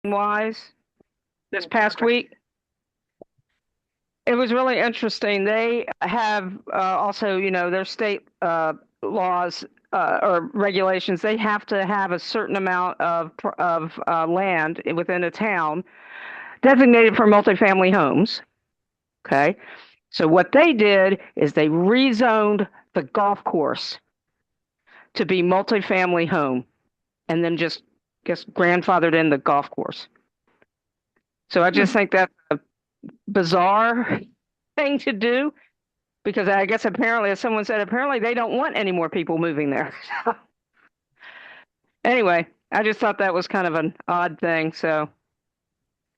wise this past week. It was really interesting. They have also, their state laws or regulations. They have to have a certain amount of land within a town designated for multifamily homes. Okay, so what they did is they rezoned the golf course to be multifamily home, and then just grandfathered in the golf course. So I just think that's a bizarre thing to do because I guess apparently, as someone said, apparently they don't want any more people moving there. Anyway, I just thought that was kind of an odd thing. So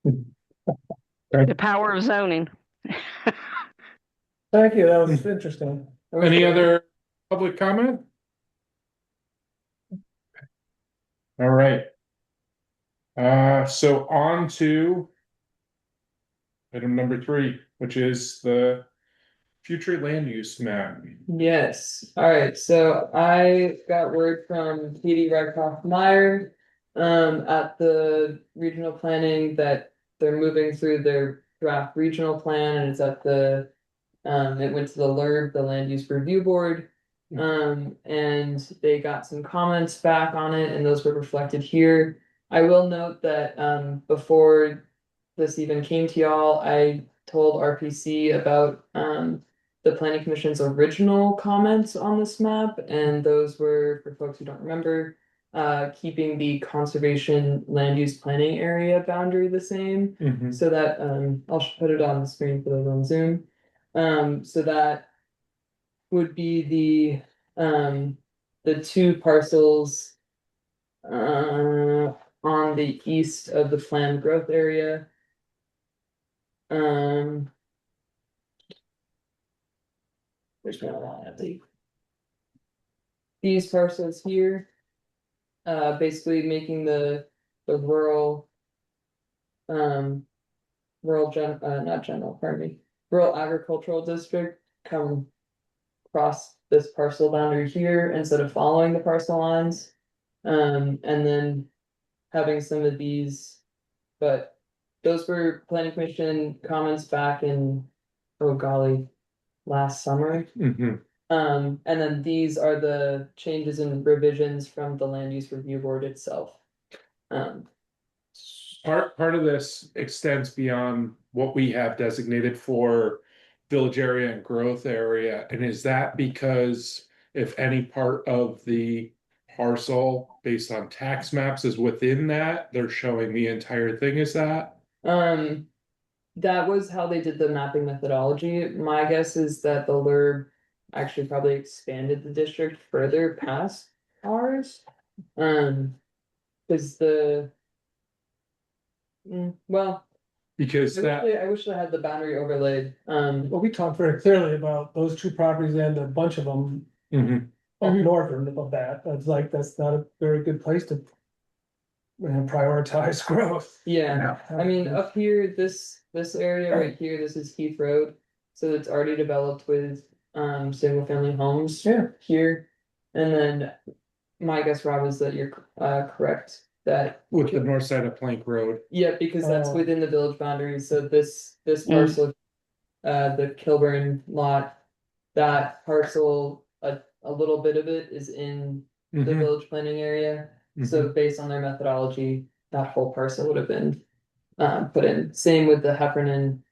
the power of zoning. Thank you, that was interesting. Any other public comment? All right. So on to item number 3, which is the future land use map. Yes. All right. So I got word from Katie Redcroft Meyer at the regional planning that they're moving through their draft regional plan and it's at the it went to the LURB, the Land Use Review Board. And they got some comments back on it, and those were reflected here. I will note that before this even came to y'all, I told RPC about the Planning Commission's original comments on this map, and those were, for folks who don't remember, keeping the conservation land use planning area boundary the same. So that I'll put it on the screen for those on Zoom. So that would be the two parcels on the east of the planned growth area. There's no line of these parcels here, basically making the rural, not general, pardon me, rural agricultural district come across this parcel boundary here instead of following the parcel lines. And then having some of these, but those were planning commission comments back in, oh golly, last summer. And then these are the changes and revisions from the land use review board itself. Part of this extends beyond what we have designated for village area and growth area. And is that because if any part of the parcel based on tax maps is within that, they're showing the entire thing as that? That was how they did the mapping methodology. My guess is that the LURB actually probably expanded the district further past ours. Because well, Because I wish I had the boundary overlaid. Well, we talked very clearly about those two properties and a bunch of them up north of that. That's not a very good place to prioritize growth. Yeah, I mean, up here, this area right here, this is Heath Road. So it's already developed with single family homes here. And then my guess, Rob, is that you're correct that with the north side of Plank Road. yeah, because that's within the village boundaries. So this parcel, the Kilburn lot, that parcel, a little bit of it is in the village planning area. So based on their methodology, that whole parcel would have been put in. Same with the Heffernan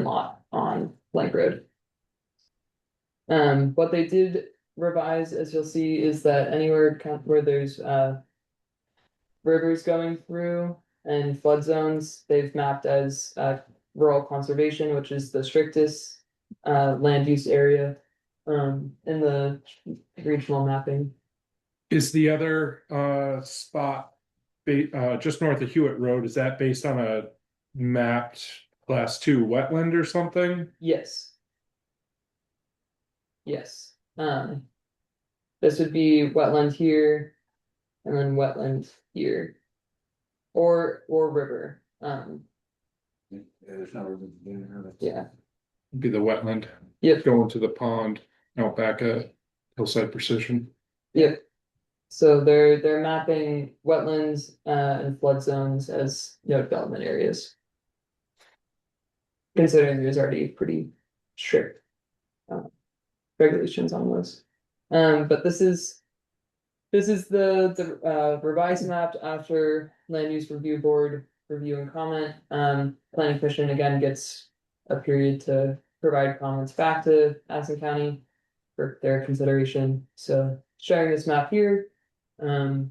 lot on Blank Road. What they did revise, as you'll see, is that anywhere where there's rivers going through and flood zones, they've mapped as rural conservation, which is the strictest land use area in the regional mapping. Is the other spot just north of Hewitt Road, is that based on a mapped class 2 wetland or something? Yes. Yes. This would be wetland here and then wetland here. Or river. There's no river. Yeah. Be the wetland. Yep. Going to the pond out back at Hillside Precision. Yep. So they're mapping wetlands and flood zones as no development areas. Considering there's already pretty strict uh, regulations on those. But this is the revised map after land use review board review and comment. Planning commission again gets a period to provide comments back to Addison County for their consideration. So sharing this map here.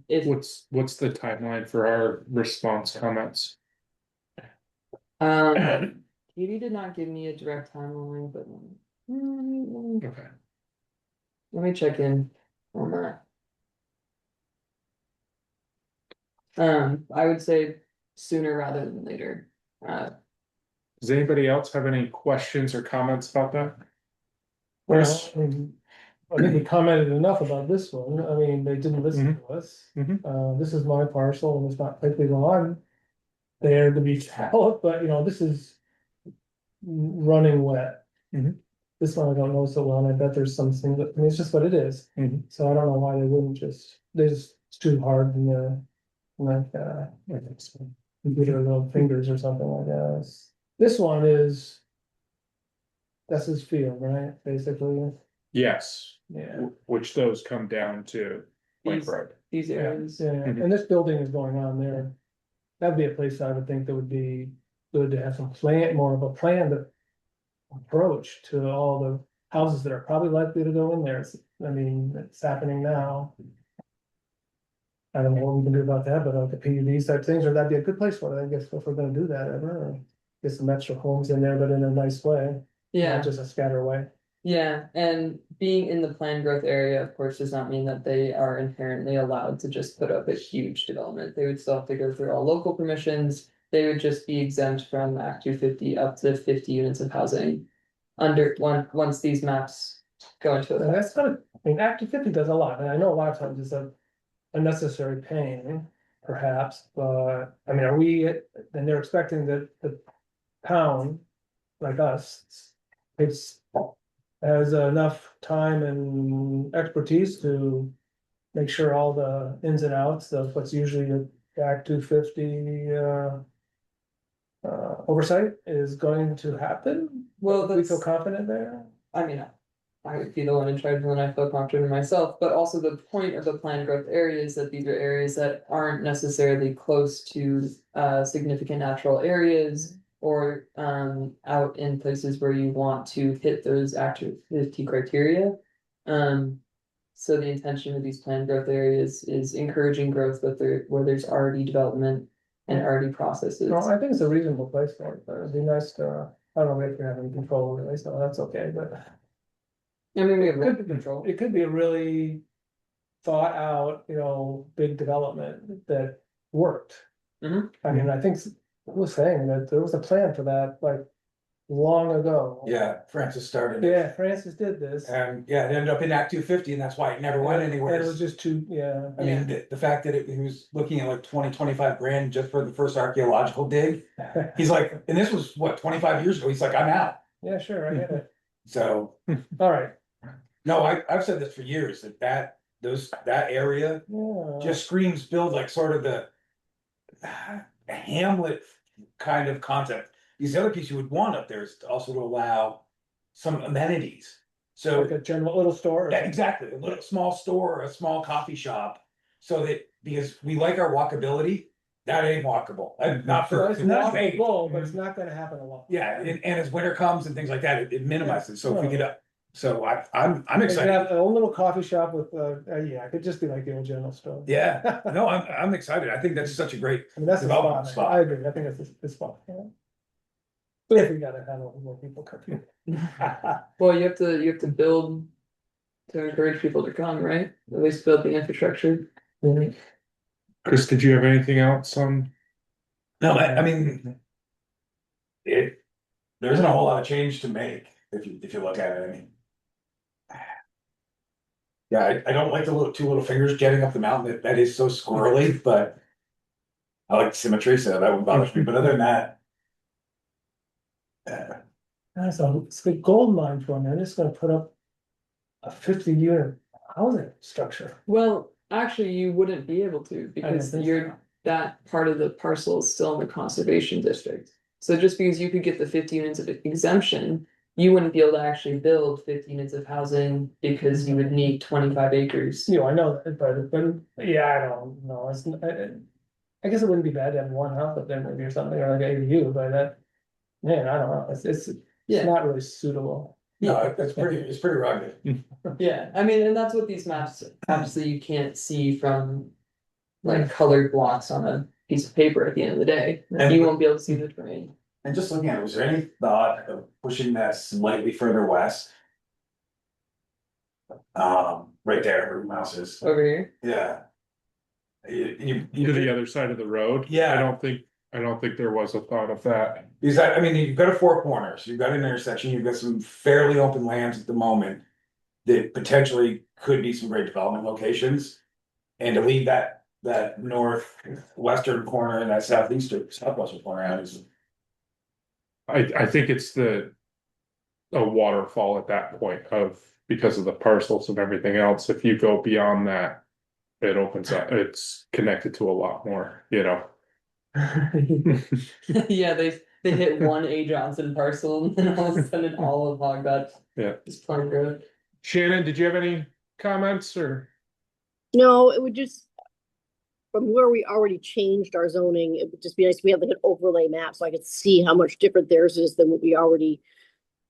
If What's the timeline for our response comments? Katie did not give me a direct timeline, but Okay. let me check in on that. I would say sooner rather than later. Does anybody else have any questions or comments about that? Well, Chris? I think we commented enough about this one. I mean, they didn't listen to us. This is my parcel and it's not likely on there to be developed, but you know, this is running wet. Mhm. This one I don't know so well, and I bet there's something that, I mean, it's just what it is. Mhm. So I don't know why they wouldn't they just, it's too hard and, like, with their little fingers or something like that. This one is, that's his field, right, basically, Yes, yeah. which those come down to Lake These- Road. These Yeah, areas. yeah, Mhm. and this building is going on there. That'd be a place I would think that would be good to have some plan, more of a planned approach to all the houses that are probably likely to go in there. I mean, it's happening now. I don't know what we can do about that, but like the PUDs type things, or that'd be a good place for it, I guess, if we're gonna do that ever. Or get some extra homes in there, but in a nice way, Yeah. not just a scatter way. Yeah, and being in the planned growth area, of course, does not mean that they are inherently allowed to just put up a huge development. They would still have to go through all local permissions. They would just be exempt from Act 250 up to 50 units of housing once these maps go into And effect. that's gonna, I mean, Act 250 does a lot, and I know a lot of times it's a unnecessary pain, perhaps, but, I mean, and they're expecting that the town, like us, has enough time and expertise to make sure all the ins and outs of what's usually a Act 250 oversight is going to happen. Well, We feel that's, confident there. I mean, I would be the one in charge when I feel confident in myself, but also the point of the planned growth area is that these are areas that aren't necessarily close to significant natural areas or out in places where you want to hit those activity criteria. So the intention of these planned growth areas is encouraging growth where there's already development and already processes. No, I think it's a reasonable place for it, but it'd be nice to, I don't know if you have any control over it, so that's okay, but. I mean, we have It local could, control. it could be a really thought out, big development that worked. Mhm. I mean, I think I was saying that there was a plan for that, like, long ago. Yeah, Francis started it. Yeah, Francis did this. And yeah, it ended up in Act 250 and that's why it never went And anywhere. it was just too, yeah. I mean, the fact that he was looking at like 25 grand just for the first archaeological dig. He's like, and this was what, 25 years ago? He's like, I'm out. Yeah, sure, I get it. So, All right. no, I've said this for years, that area Yeah. just screams build like sort of the Hamlet kind of concept. Because the other piece you would want up there is also to allow some amenities. So Like a general little store. yeah, exactly, a little small store, a small coffee shop, so that, because we like our walkability, that ain't walkable, and not So for. it's not me. walkable, but it's not gonna happen a lot. Yeah, and as winter comes and things like that, it minimizes, so if we could, so I'm You could excited. have a old little coffee shop with, yeah, it could just be like the old general store. Yeah, no, I'm excited, I think that's such a great, I mean, that's the Development spot. spot. I agree, I think that's the spot. Yeah. But if we gotta have more people come here. Well, you have to build to encourage people to come, right? At least build the infrastructure. Chris, did you have anything else on? no, I mean. There isn't a whole lot of change to make, if you look at it, I mean. Yeah, I don't like the two little fingers jetting up the mountain, that is so squirrely, but. I like the symmetry, so that would bother me, but other than that. That's it's a gold mine for them, they're just gonna put up a 50 unit housing structure. Well, Actually, you wouldn't be able to because think you're, that part of the parcel is still in the conservation district. So just because you could get the 50 units of exemption, you wouldn't be able to actually build 50 units of housing because you would need 25 acres. You know, I know that, but yeah, I don't know, I guess it wouldn't be bad to have one house up there maybe or something, or like an ADU, but man, I don't know, it's Yeah. not really suitable. No, it's pretty rugged. Yeah, I mean, and that's what these maps, obviously you can't see from like colored blocks on a piece of paper at the end of the day. And- You won't be able to see the terrain. And just looking at it, was there any thought of pushing that slightly further west? Right there where your mouse is, Over here. yeah. To the other side of the road. Yeah. I don't think there was a thought of that. Because I mean, you've got a four corners, you've got an intersection, you've got some fairly open lands at the moment. That potentially could be some great development locations. And to leave that northwestern corner and that southwestern corner out is. I think it's a waterfall at that point because of the parcels and everything else. If you go beyond that, it opens up, it's connected to a lot more, you know. Yeah, they hit one A. Johnson parcel and then all of a sudden all of Hogbat. Yeah. Is Plum Grove. Shannon, did you have any comments or? No, it would just, from where we already changed our zoning, it would just be nice if we had like an overlay map so I could see how much different theirs is than what we already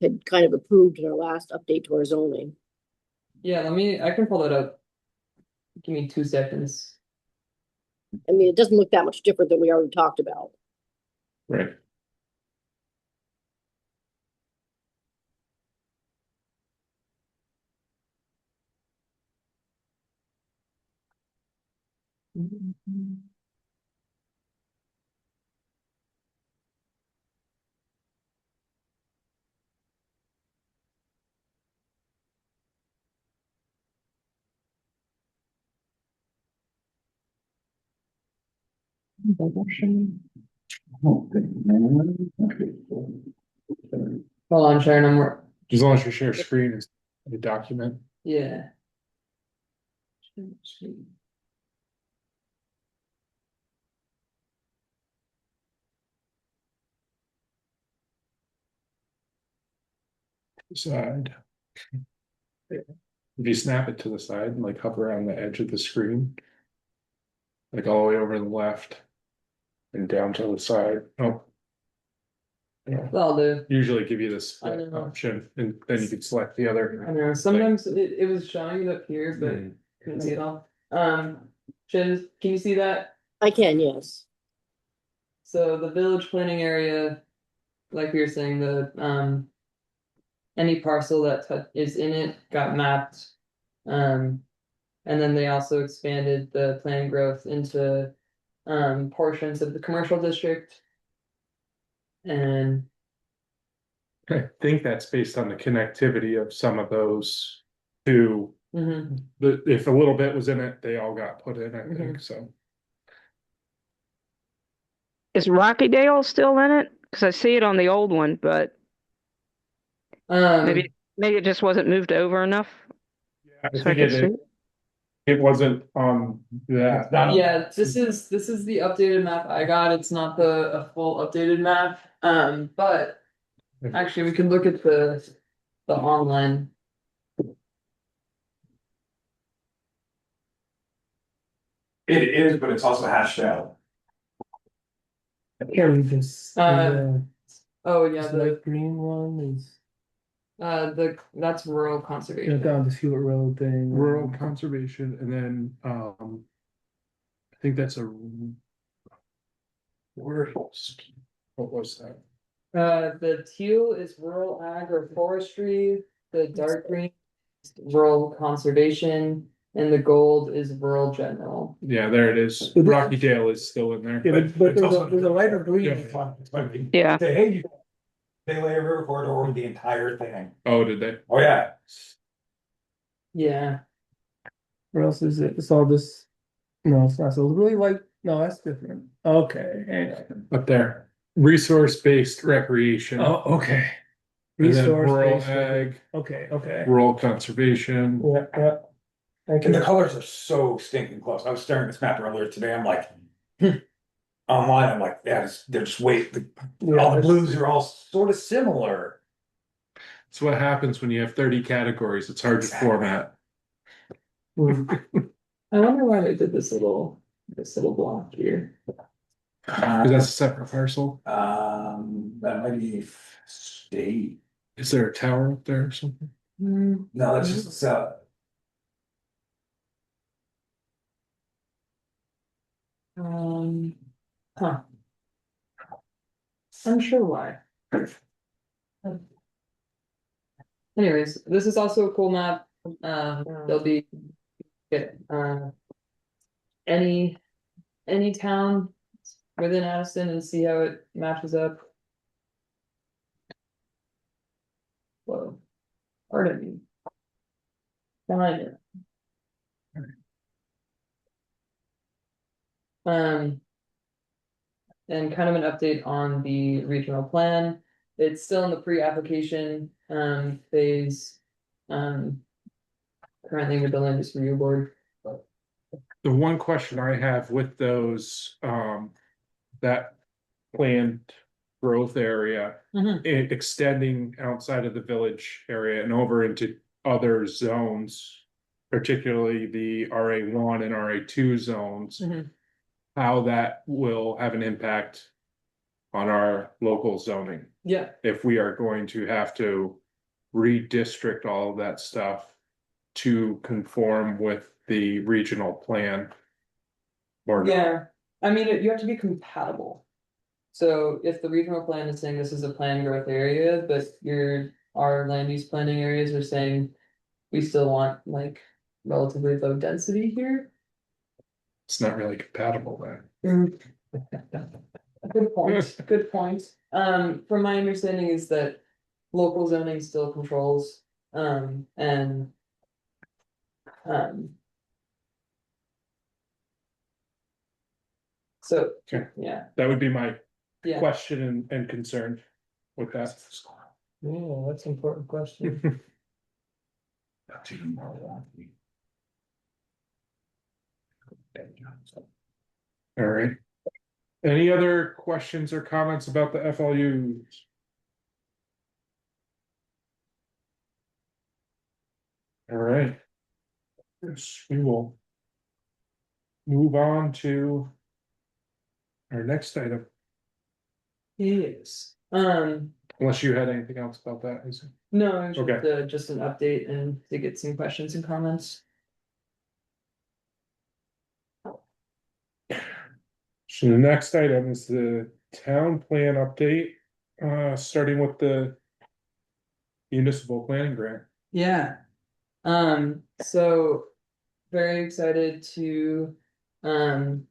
had kind of approved in our last update to our zoning. Yeah, I can pull that up. Give me 2 seconds. I mean, it doesn't look that much different than we already talked about. Right. Hold on, Sharon, As long as you share screen as the document. yeah. Side. If you snap it to the side and like hover on the edge of the screen. Like all the way over to the left. And down to the side. Oh. Yeah, Well, usually give you this I know. option and then you can select the other. I don't know, sometimes it was showing it up here, but couldn't see it all. Shin, can you see that? I can, yes. So the village planning area, like we were saying, any parcel that is in it got mapped. And then they also expanded the plan growth into portions of the commercial district. And I think that's based on the connectivity of some of those two. If a little bit was in it, they all got put in, I think, so. Is Rocky Dale still in it? Because I see it on the old one, but maybe it just wasn't moved over enough. I So I think could see. it wasn't on that. yeah, this is the updated map I got. It's not a full updated map. But actually we can look at the online. It is, but it's also hashed out. I can't read this. Oh yeah, The light green one is that's rural you conservation. know, down the Hewitt Road thing. Rural conservation, and then, I think that's a. Where, what was that? The teal is rural ag or forestry, the dark green is rural conservation, and the gold is rural general. Yeah, there it is. But the- Rocky Dale is still in there. Yeah, but It's also- there's a lighter green. Yeah. Yeah. Say, hey, they lay a river corridor over the entire thing. Oh, did they? Oh, yeah. Yeah. Where else is it? It's all this. No, it's not. So it's really like, no, that's different. Okay. hang on. Up there. Resource-based recreation. Oh, okay. And then Resource rural based. ag, Okay, okay. rural conservation. Yeah, yeah. Thank And the you. colors are so stinking close. I was staring at this map earlier today. I'm like, online, I'm like, yeah, they're just wait. All the Yeah, blues are all sort of similar. It's what happens when you have 30 categories. It's hard to format. I wonder why they did this little block here. Because that's a separate parcel. That might be state. Is there a tower up there or something? No, that's just Huh. Unsure why. Anyways, this is also a cool map. There'll be any town within Addison and see how it matches up. Whoa, pardon me. Fine. And kind of an update on the regional plan. It's still in the pre-application phase. Currently with the land use review board. The one question I have with those, that planned growth area, extending outside of the village area and over into other zones, particularly the RA1 and RA2 zones, how that will have an impact on our local zoning. Yeah, If we are going to have to redistrict all of that stuff to conform with the regional plan. Or not. yeah. I mean, you have to be compatible. So if the regional plan is saying this is a planned growth area, but our land use planning areas are saying we still want like relatively low density here. It's not really compatible then. Good point, good point. From my understanding is that local zoning still controls, and so, Okay. yeah, That would be my yeah. question and concern with that. Yeah, that's an important question. All right. Any other questions or comments about the FLUs? All right. Yes, we will move on to our next item, Yes. unless you had anything else about that, is it? No, it was Okay. just an update and to get some questions and comments. So the next item is the town plan update, starting with the municipal planning grant. Yeah. So very excited um,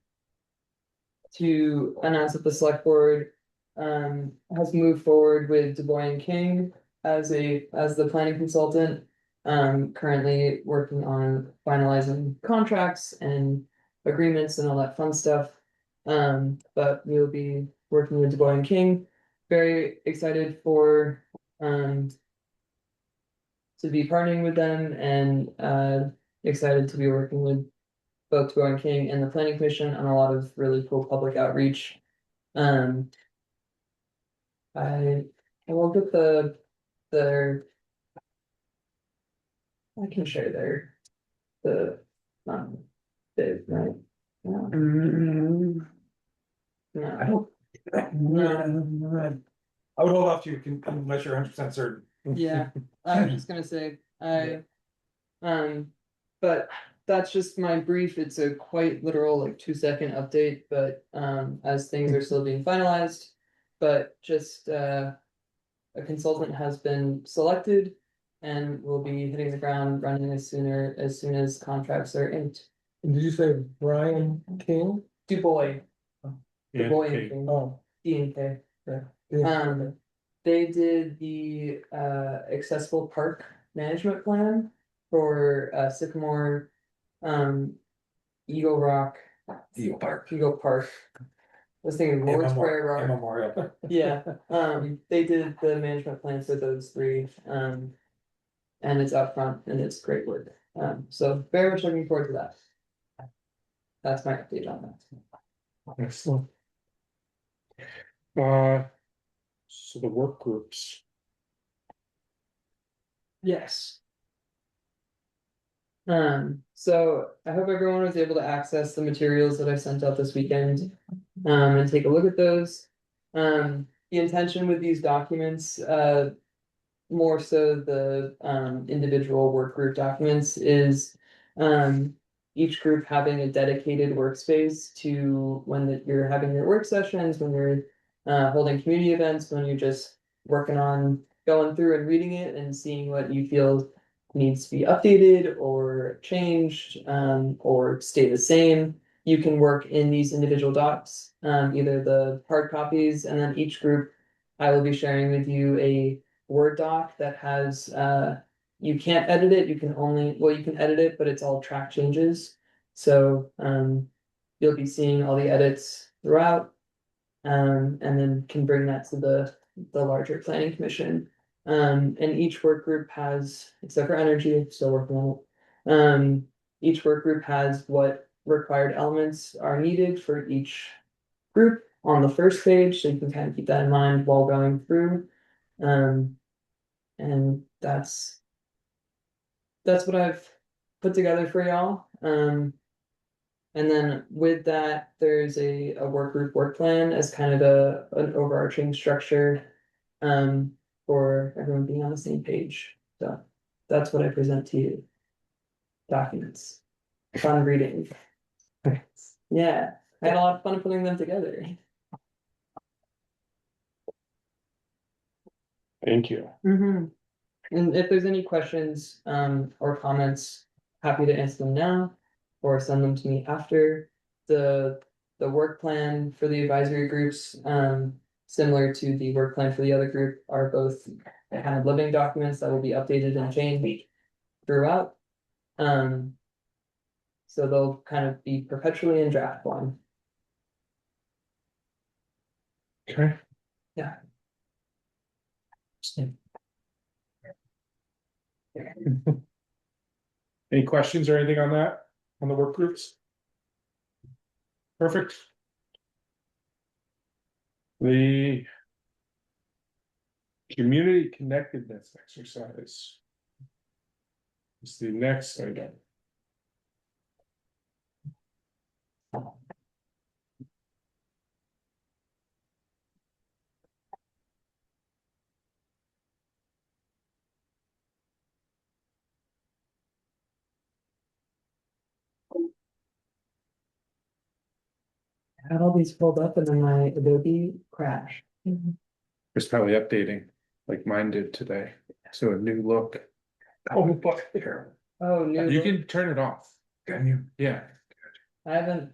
to announce that the select board, has moved forward with Du Bois and King as the planning consultant. Currently working on finalizing contracts and agreements and all that fun stuff. But we'll be working with Du Bois and King. Very excited for, to be partnering with them and excited to be working with both Du Bois and King and the Planning Commission on a lot of really cool public outreach. I will get their I can share the right. No. I don't. I would hold off to you unless you're 100% certain. Yeah, I was just gonna say, but that's just my brief. It's a quite literal, like 2-second update, but, as things are still being finalized. But just, a consultant has been selected and will be hitting the ground running as soon as contracts are inked. And did you say Brian King? Du Bois. Du Bois and Okay. King. Oh, D&K. yeah. They did the accessible park management plan for Sycamore, Eagle Rock, Eagle Park. Eagle Park. I was thinking Lord's Prairie Rock. Memorial. Yeah, they did the management plan for those three, and it's up front and it's great work. So very much looking forward to that. That's my update on that. Excellent. So the work groups. Yes. So I hope everyone was able to access the materials that I sent out this weekend, and take a look at those. The intention with these documents, more so the, individual work group documents is, each group having a dedicated workspace to when you're having your work sessions, when you're, holding community events, when you're just working on going through and reading it and seeing what you feel needs to be updated or changed, or stay the same. You can work in these individual docs, either the hard copies, and then each group, I will be sharing with you a Word doc that has, you can't edit it, you can only, well, you can edit it, but it's all track changes. So, you'll be seeing all the edits throughout. And then can bring that to the larger planning commission. And each work group has, except for energy, still working on it. Each work group has what required elements are needed for each group on the first page, so you can kind of keep that in mind while going through. And that's what I've put together for y'all. And then with that, there's a work group work plan as kind of an overarching structure, for everyone being on the same page. So that's what I present to you. Documents. Fun reading. Yeah, I had a lot of fun putting them together. Thank you. And if there's any questions, or comments, happy to answer them now or send them to me after. The work plan for the advisory groups, similar to the work plan for the other group, are both kind of living documents that will be updated and changed throughout. So they'll kind of be perpetually in draft form. Okay. Yeah. Any questions or anything on that, on the work groups? Perfect. The community connectedness exercise is the next item. I had all these pulled up and then my Adobe crashed. It's probably updating like mine did today. So a new look. Oh, but here. Oh, new. You can turn it off. Can you? Yeah. I haven't,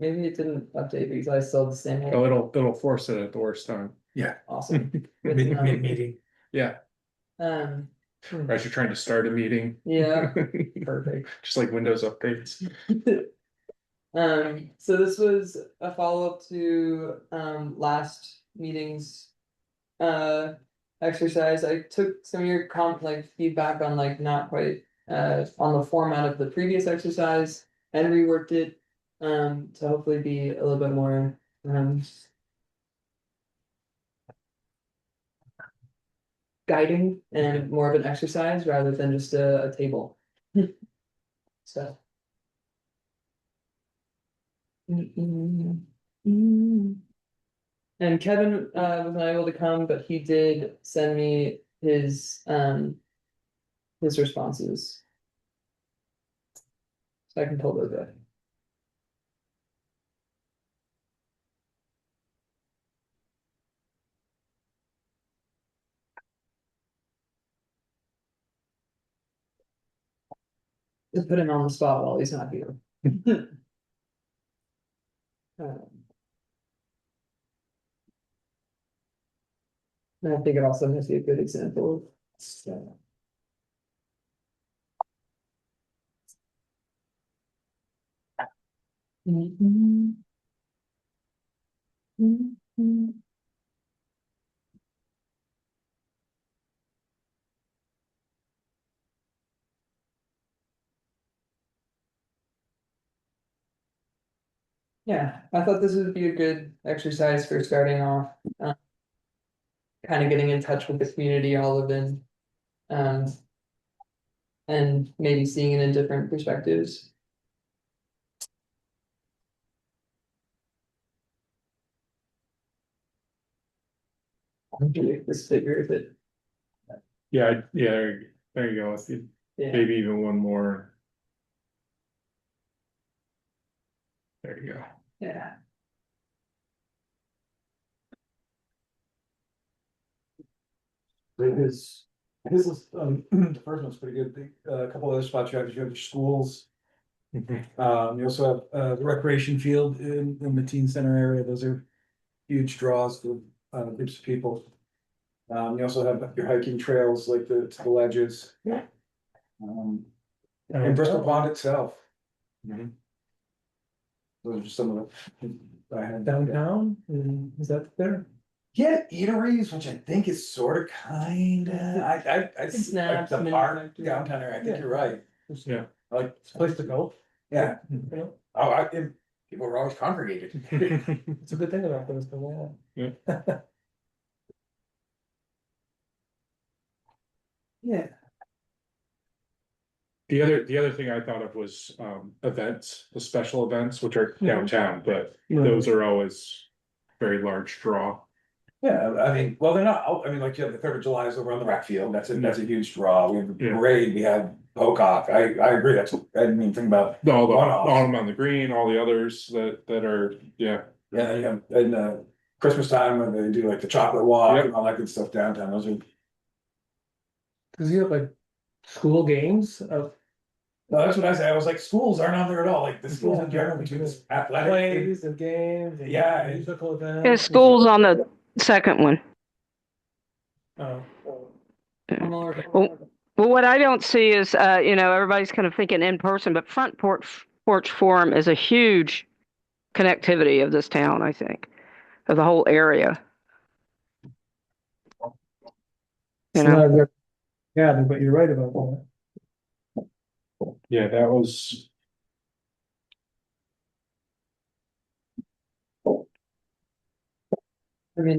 maybe it didn't update because I still have the same. Oh, it'll force it at the worst time. Yeah. Awesome. Good to know. Meeting. Yeah. Um, As you're trying to start a meeting. yeah, perfect. Just like Windows updates. So this was a follow-up to, last meeting's, exercise. I took some of your feedback on like not quite, on the format of the previous exercise and reworked it, to hopefully be a little bit more, guiding and more of an exercise rather than just a table. So. And Kevin, was not able to come, but he did send me his responses. So I can pull those up. Just put him on the spot while he's not here. And I think it also has to be a good example. So. Yeah, I thought this would be a good exercise for starting off. Kind of getting in touch with the community all of in. Um, and maybe seeing it in different perspectives. This figure that, Yeah, yeah, there you go. yeah, Maybe even one more. There you go. yeah. His, his, the first one's pretty good. A couple other spots you have your schools. You also have, the recreation field in the teen center area. Those are huge draws for, groups of people. You also have your hiking trails like to the ledges. Yeah. And Bristol Pond itself. Mhm. Those are just some of the. I had Downtown, is that there? Yeah, eateries, which I think is sort of kinda, I like Snaps, the mini park factory. downtown area, I think Yeah. you're right. Yeah. I like, It's a place to go, yeah, you know? oh, people were always congregated. It's a good thing about those, though, yeah. Yeah. The other thing I thought of was events, the special events, which are downtown, but Right. those are always very large draw. Yeah, I mean, well, they're not, I mean, like, you have the 3rd of July is over on the rec field, that's a huge draw, we have the Yeah. parade, we have Pocock, I agree, I didn't even think about. All the One-offs. Autumn on the Green, all the others that are, yeah. Yeah, you have, and, Christmas time when they do like the chocolate walk Yep. and all that good stuff downtown, those are. Cause you have like school games of No, that's what I said, I was like, schools aren't on there at all, like the schools in Yeah. general, we do this athletic. plays and games. And Yeah. musical Yeah, events. school's on the second one. Oh. Well, what I don't see is, everybody's kind of thinking in person, but front porch forum is a huge connectivity of this town, I think, of the whole area. It's You know, not very gathered, but you're right about that. Yeah, that was. I mean,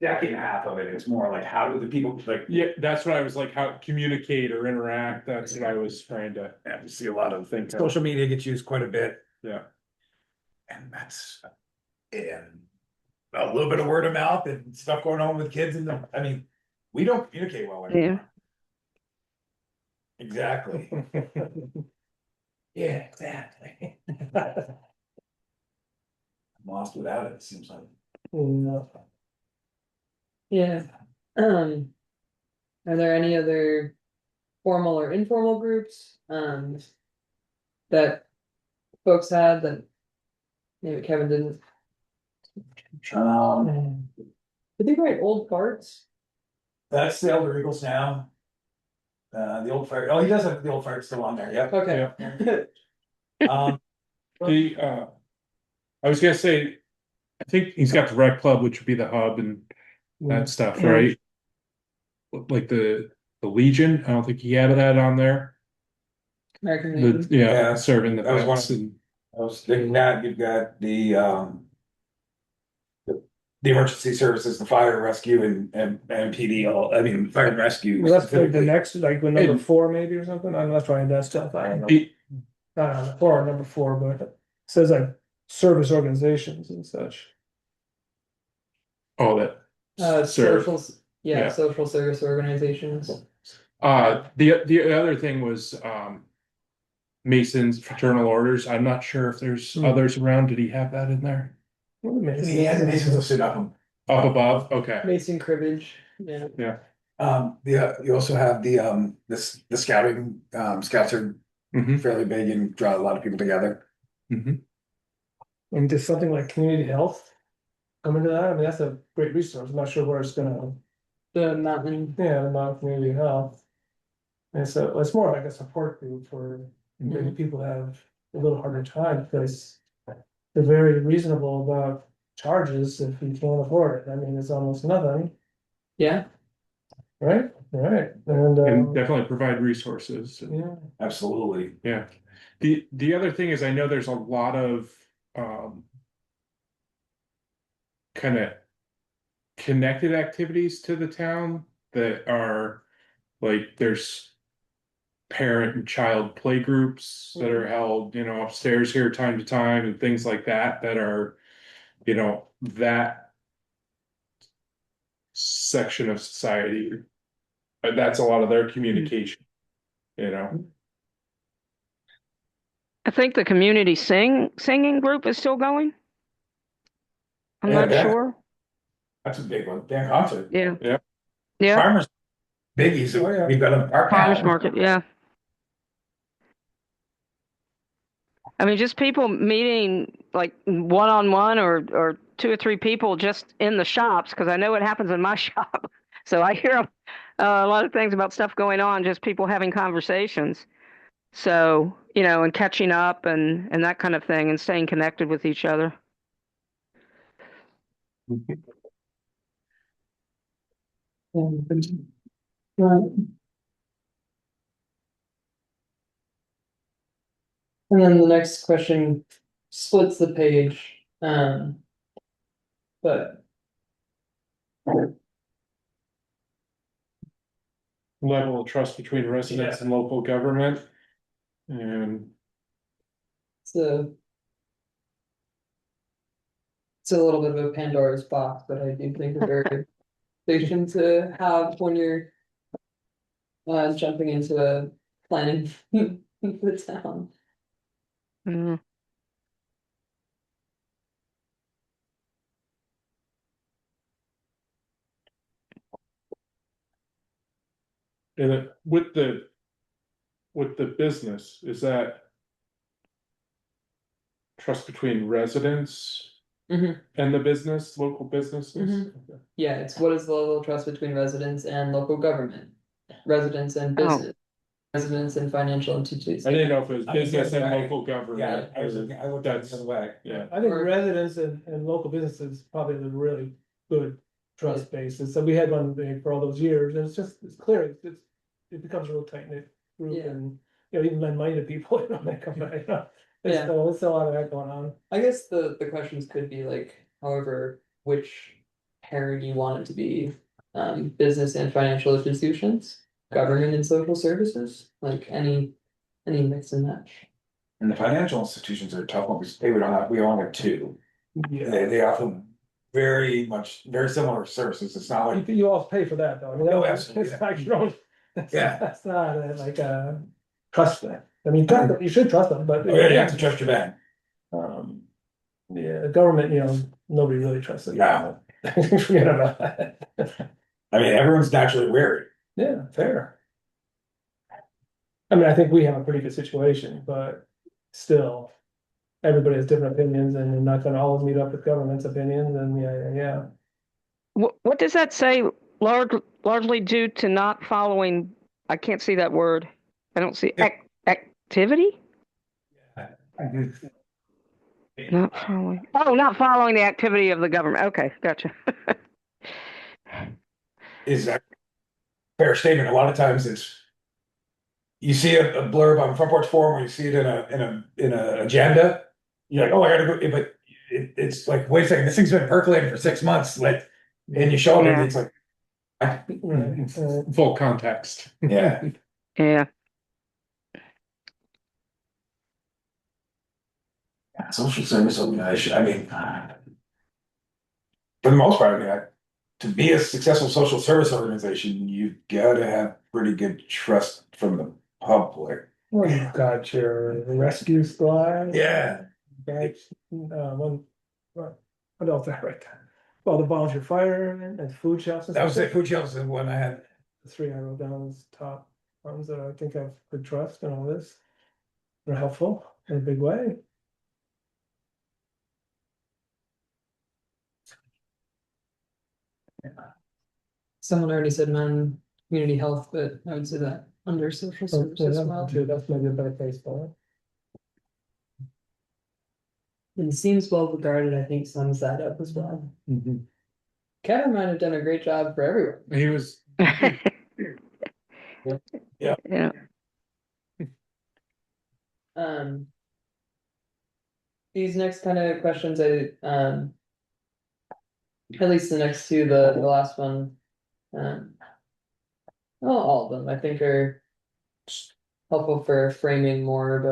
Decade and a half of it, it's more like, how do the people, like, Yeah, that's what I was like, how communicate or interact, that's what I was trying to yeah, we see a lot of think of. social media gets used quite a bit, Yeah, and that's. And a little bit of word of mouth and stuff going on with kids I mean, we don't communicate well anymore. Exactly, Yeah, exactly. I'm lost without it, it seems like. Yeah. yeah. Are there any other formal or informal groups, that folks had that maybe Kevin didn't? Did they write old farts? That's the Elder Eagles now. The old fire, oh, he does have the old fire still on there, yeah. Okay. Um, I was gonna say, I think he's got the rec club, which would be the hub and that stuff, right? Like the Legion, I don't think he had that on there. American The, Legion. yeah, serving the that was one vets of- and, I was thinking that you've got the emergency services, the fire rescue and PD, all, I mean, fire and rescue. Well, that's like the specifically. next, like when number And- 4 maybe or something, I'm not trying that stuff, I don't know. It- Not on the floor, number 4, but it says like service organizations and such. all that. serve. Yeah. Social service organizations. The other thing was, Mason's fraternal orders, I'm not sure if there's others around, did he have that in there? Yeah, the Masons will sit up them. Up above, okay, Mason cribbage, yeah. yeah. You also have the scouting, scouts are Mhm. fairly big and draw a lot of people together. Mhm. And does something like community health come into that? I mean, that's a great resource. I'm not sure where it's gonna, The mountain, yeah, the Mount Community Health. And so it's more like a support group for maybe people have a little harder time because they're very reasonable about charges if you can't afford it. I mean, it's almost nothing, yeah, right? Right, And definitely provide resources, yeah. Absolutely. yeah. The other thing is I know there's a lot of kind of connected activities to the town that are like there's parent and child play groups that are held, upstairs here time to time and things like that that are, that section of society. That's a lot of their communication, I think the community singing group is still going. I'm Yeah, not yeah. sure. That's a big one. Damn concert. Yeah. Yeah. Yeah. Farmers, biggies. Oh, yeah. We've got our Farmers path. market. Yeah. I mean, just people meeting like one on one or two or three people just in the shops, because I know what happens in my shop. So I hear a lot of things about stuff going on, just people having conversations. So, and catching up and that kind of thing and staying connected with each other. Right. And then the next question splits the page, but Level of trust between residents and local government. And it's a little bit of a Pandora's box, but I do think a very station to have when you're jumping into a planning the town. Mm. with the business, is that trust between residents Mhm. and the business, local businesses? Mhm. Yeah, it's what is the level of trust between residents and local government, residents and Oh. business, residents and financial institutions. I didn't know if it was I was business the and other way. local government. Yeah, I looked at it the other way. Yeah. I think Or- residents and local businesses probably have a really good trust basis. So we had one thing for all those years, and it's clear, it becomes a real tight knit group Yeah. and, even like-minded people, they come back, Yeah. There's a lot of that going on. I guess the questions could be like, however, which pairing you want it to be, business and financial institutions, government and social services, like any mix and match. And the financial institutions are tough ones. We only have two. Yeah. They offer very similar services. It's not like, You all pay for that though. I mean, Oh, that's, absolutely. it's like you don't, Yeah. that's not like a trust thing. I mean, trust them, you should trust them, but. oh yeah, you have to trust your bank. Yeah, the government, nobody really trusts it. No. Forget about that. I mean, everyone's naturally wary. Yeah, fair. I mean, I think we have a pretty good situation, but still, everybody has different opinions and you're not gonna always meet up with government's opinions and yeah. What does that say? Largely due to not following, I can't see that word. I don't see activity? Not following. Oh, not following the activity of the government. Okay, gotcha. Is that fair statement? A lot of times you see a blurb on Front Porch Forum or you see it in a agenda. You're like, oh, I gotta go, but it's like, wait a second, this thing's been percolating for 6 months, and you show it and it's like. Full context. Yeah. Yeah. Social service organization, I mean. For the most part, I mean, to be a successful social service organization, you've gotta have pretty good trust from the public. Well, you've got your rescue squad. Yeah. Right, what else I write down? Well, the volunteer fire and food shelves. That was it, food shelves is one I had. The three I wrote down as top ones that I think I've good trust and all this. They're helpful in a big way. Someone already said community health, but I would say that under social service Yeah, as that well. one too, that's maybe a better place for it. And seems well regarded, I think sums that up as well. Kevin might have done a great job for everyone. He was. Yeah. Yeah. Um. These next kind of questions, at least the next two, the last one, um. Well, all of them, I think, are helpful for framing more of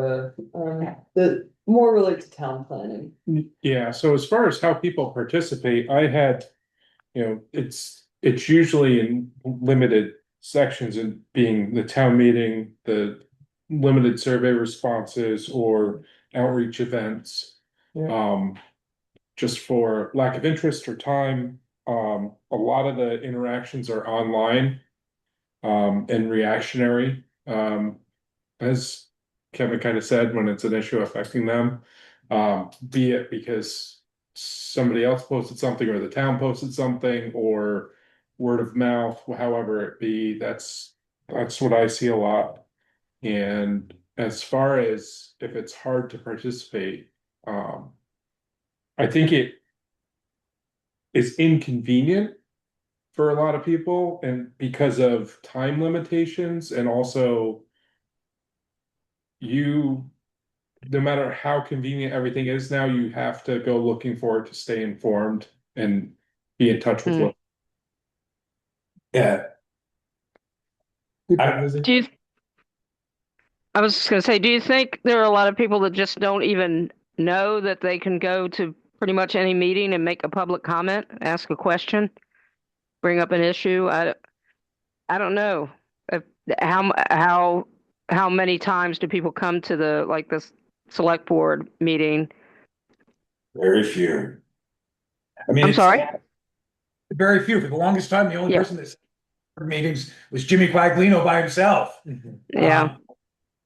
the more relate to town planning. Yeah, so as far as how people participate, I had, it's usually in limited sections and being the town meeting, the limited survey responses or outreach events. Yeah. Just for lack of interest or time, a lot of the interactions are online, and reactionary. As Kevin kind of said, when it's an issue affecting them, be it because somebody else posted something or the town posted something or word of mouth, however it be, that's what I see a lot. And as far as if it's hard to participate, I think it is inconvenient for a lot of people and because of time limitations and also you no matter how convenient everything is now, you have to go looking for it to stay informed and be in touch with Mm. what. Yeah, People I- are busy. I was just gonna say, do you think there are a lot of people that just don't even know that they can go to pretty much any meeting and make a public comment, ask a question, bring up an issue? I don't know. If, how many times do people come to the like this select board meeting? very few. I mean, I'm it's sorry. very few. For the longest time, the only Yeah. person that said meetings was Jimmy Quaglino by himself. Yeah.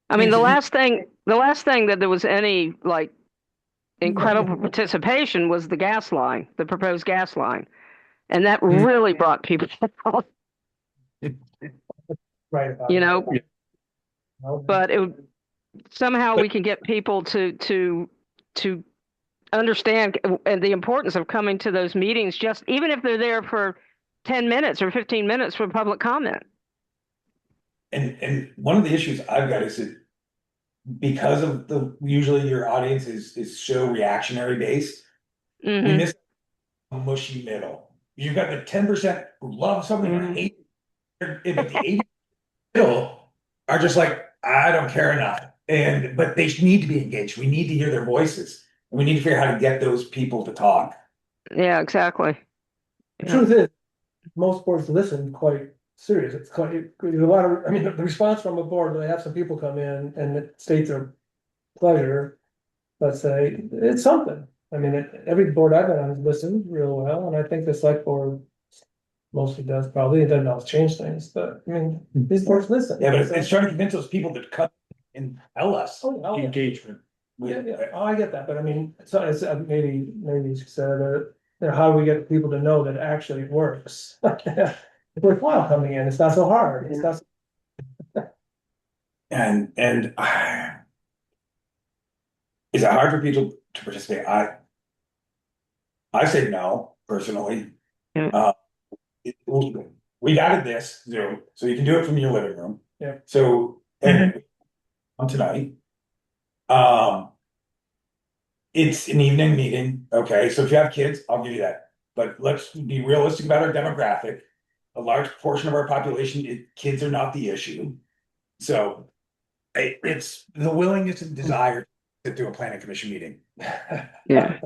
I mean, and to- the last thing that there was any like incredible participation was the gas line, the proposed gas line. And that really brought people out, Right about you it. know, Okay. but somehow we can get people to understand and the importance of coming to those meetings, just even if they're there for 10 minutes or 15 minutes for public comment. and one of the issues I've got is that because of the usually your audience is so reactionary based, we Hmm. miss a mushy middle. You've got the 10% who love something or hate it, but the 80 middle are just like, I don't care enough. But they need to be engaged. We need to hear their voices. And we need to figure out how to get those people to talk. Yeah, exactly. The Yeah. truth is, most boards listen quite serious. It's quite, there's a lot of, I mean, the response from a board, when they have some people come in and it states their pleasure, let's say, it's something. I mean, every board I've been on has listened real well, and I think the select board mostly does probably, it doesn't always change things, but I mean, these boards listen. Yeah, but it's trying to convince those people to come and tell us. Oh, yeah. Engagement. Yeah, oh, I get that, but I mean, so it's maybe you said how do we get people to know that it actually works? It's worthwhile coming in, it's not so hard, it's not. And is it hard for people to participate? I say no, personally. Yeah. We've added this Zoom, so you can do it from your living room. Yeah. So, and on tonight. It's an evening meeting, okay, so if you have kids, I'll give you that. But let's be realistic about our demographic. A large portion of our population, kids are not the issue. So it's the willingness and desire to do a planning commission meeting. Yeah.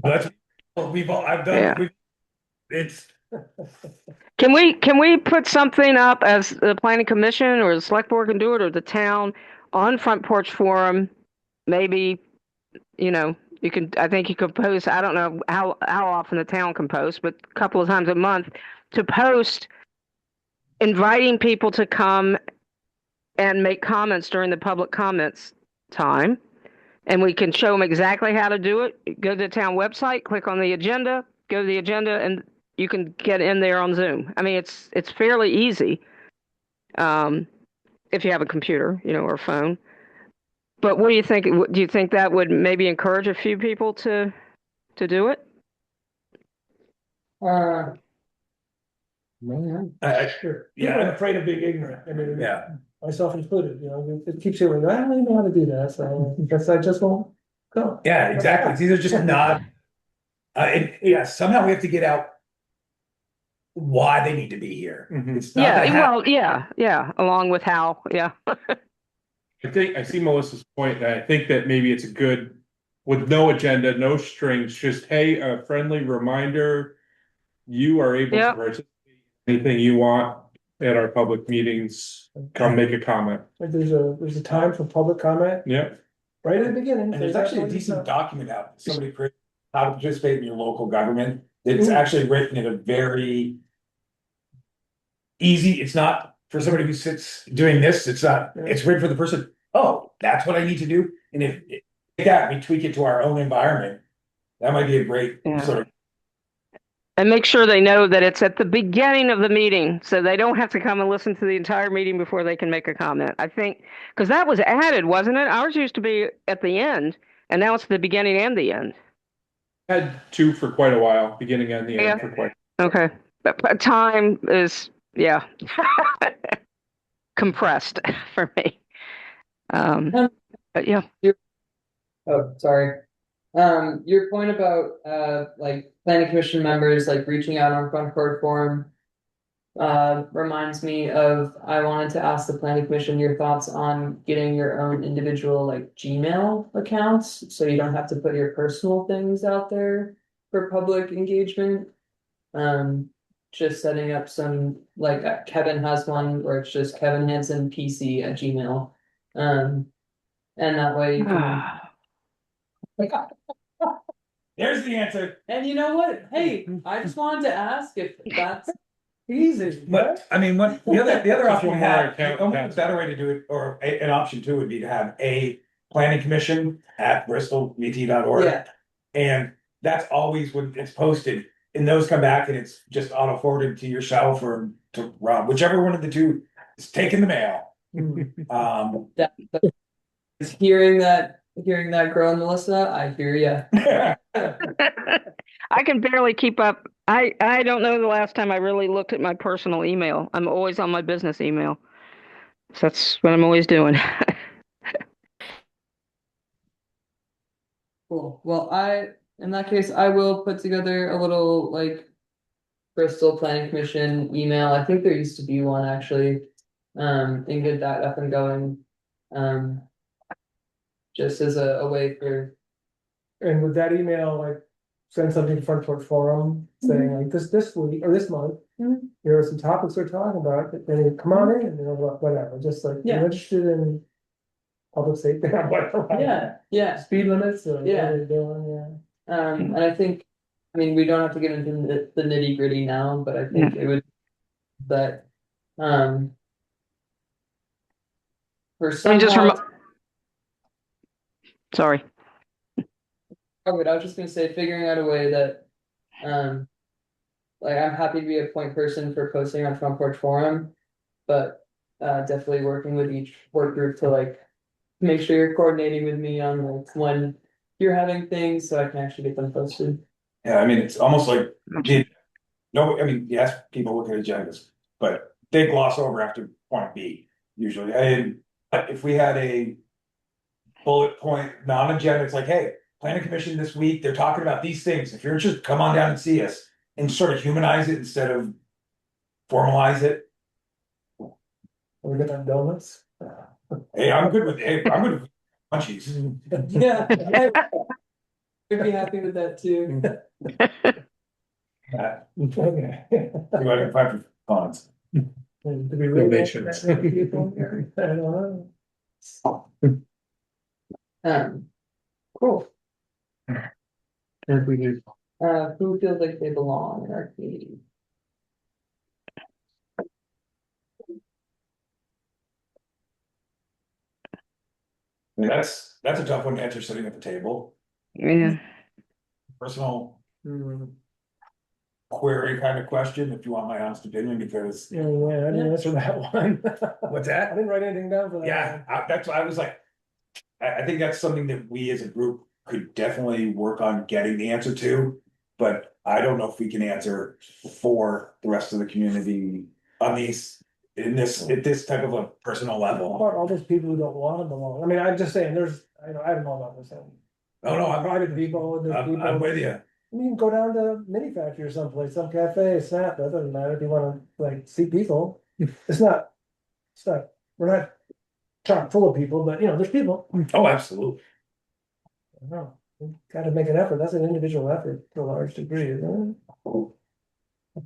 That's what I've done. Yeah. It's Can we put something up as the planning commission or the select board can do it or the town on Front Porch Forum? Maybe, you can, I think you could post, I don't know how often the town can post, but a couple of times a month to post inviting people to come and make comments during the public comments time. And we can show them exactly how to do it. Go to the town website, click on the agenda, go to the agenda, and you can get in there on Zoom. I mean, it's fairly easy if you have a computer, or a phone. But what do you think? Do you think that would maybe encourage a few people to do it? Man. Sure. People are afraid of being ignorant, I mean. Yeah. myself included, it keeps hearing, I don't really know how to do that, so I guess I just won't go. Yeah, exactly. These are just not. And yeah, somehow we have to get out why they need to be here. Mhm. It's not Yeah, gonna happen. well, yeah, along with how, yeah. I think I see Melissa's point, and I think that maybe it's a good, with no agenda, no strings, just, hey, a friendly reminder. You are able to Yep. participate in anything you want at our public meetings. Come make a comment. Like there's a time for public comment Yeah. right at the beginning. And there's actually a decent document out, somebody created how to participate in your local government. It's actually written in a very easy, it's not for somebody who sits doing this, it's not, it's written for the person, oh, that's what I need to do. And if we tweak it to our own environment, that might be a great Yeah. sort of. And make sure they know that it's at the beginning of the meeting, so they don't have to come and listen to the entire meeting before they can make a comment. I think, because that was added, wasn't it? Ours used to be at the end, and now it's the beginning and the end. Had two for quite a while, beginning and the end Yeah. for quite. Okay. But time is, yeah, compressed for me. But yeah. Oh, sorry. Your point about like planning commission members like reaching out on front porch forum reminds me of I wanted to ask the planning commission your thoughts on getting your own individual like Gmail accounts so you don't have to put your personal things out there for public engagement. Just setting up some like Kevin has one where it's just Kevin Hansen PC at Gmail. And that way you can. There's the answer. And you know what? Hey, I just wanted to ask if that's Easy. But I mean, what the other Just option we one more have, account, almost a that's- better way to do it, or an option too would be to have a planning commission at bristolvt.org. yeah. And that's always when it's posted, and those come back and it's just auto forwarded to yourself or to Rob, whichever one of the two is taking the mail. That, hearing that grow, Melissa, I hear ya. I can barely keep up. I don't know the last time I really looked at my personal email. I'm always on my business email. So that's what I'm always doing. Cool. Well, in that case, I will put together a little like Bristol Planning Commission email. I think there used to be one actually. And get that up and going. Just as a way for. And with that email, like, send something to Front Porch Forum, saying like this week, or this month. Here are some topics we're talking about, and then come on in, and whatever, just like, Yeah. you're interested in public safety, whatever. Yeah. Speed limits, or what Yeah. they're doing, And I think, I mean, we don't have to get into the nitty gritty now, but I think it would, that, for I some mean, just sorry. Oh, but I was just gonna say, figuring out a way that, like, I'm happy to be a point person for posting on Front Porch Forum, but, definitely working with each work group to like, make sure you're coordinating with me on like when you're having things, so I can actually get them posted. Yeah, I mean, it's almost like, no, I mean, yes, people look at agendas, but they gloss over after point B usually. And if we had a bullet point non-agenda, it's like, hey, planning commission this week, they're talking about these things. If you're interested, come on down and see us, and sort of humanize it instead of formalize it. We're gonna have donuts. Hey, I'm good with munchies. Yeah. I'd be happy with that too. Okay. You might have 5 pounds. Do we really want Donations. that many people here? I don't know. Cool. If we do. Who feels like they belong in our community? I mean, that's a tough one to answer sitting at the table. Yeah. Personal query kind of question, if you want my honest opinion, because Yeah, I didn't answer that one. what's I that? didn't write anything down for that. Yeah, that's why I was like, I think that's something that we as a group could definitely work on getting the answer to. But I don't know if we can answer for the rest of the community on these at this type of a personal What level. about all those people who don't wanna belong? I mean, I'm just saying, I don't know about this. Oh, no, Private people, and there's people. I'm with you. I mean, go down to Mini Factory or someplace, some cafe, Snap, that doesn't matter if you wanna like see people. It's not, we're not chock full of people, but there's people. Oh, absolutely. I don't know. Gotta make an effort. That's an individual effort to a large degree, isn't it?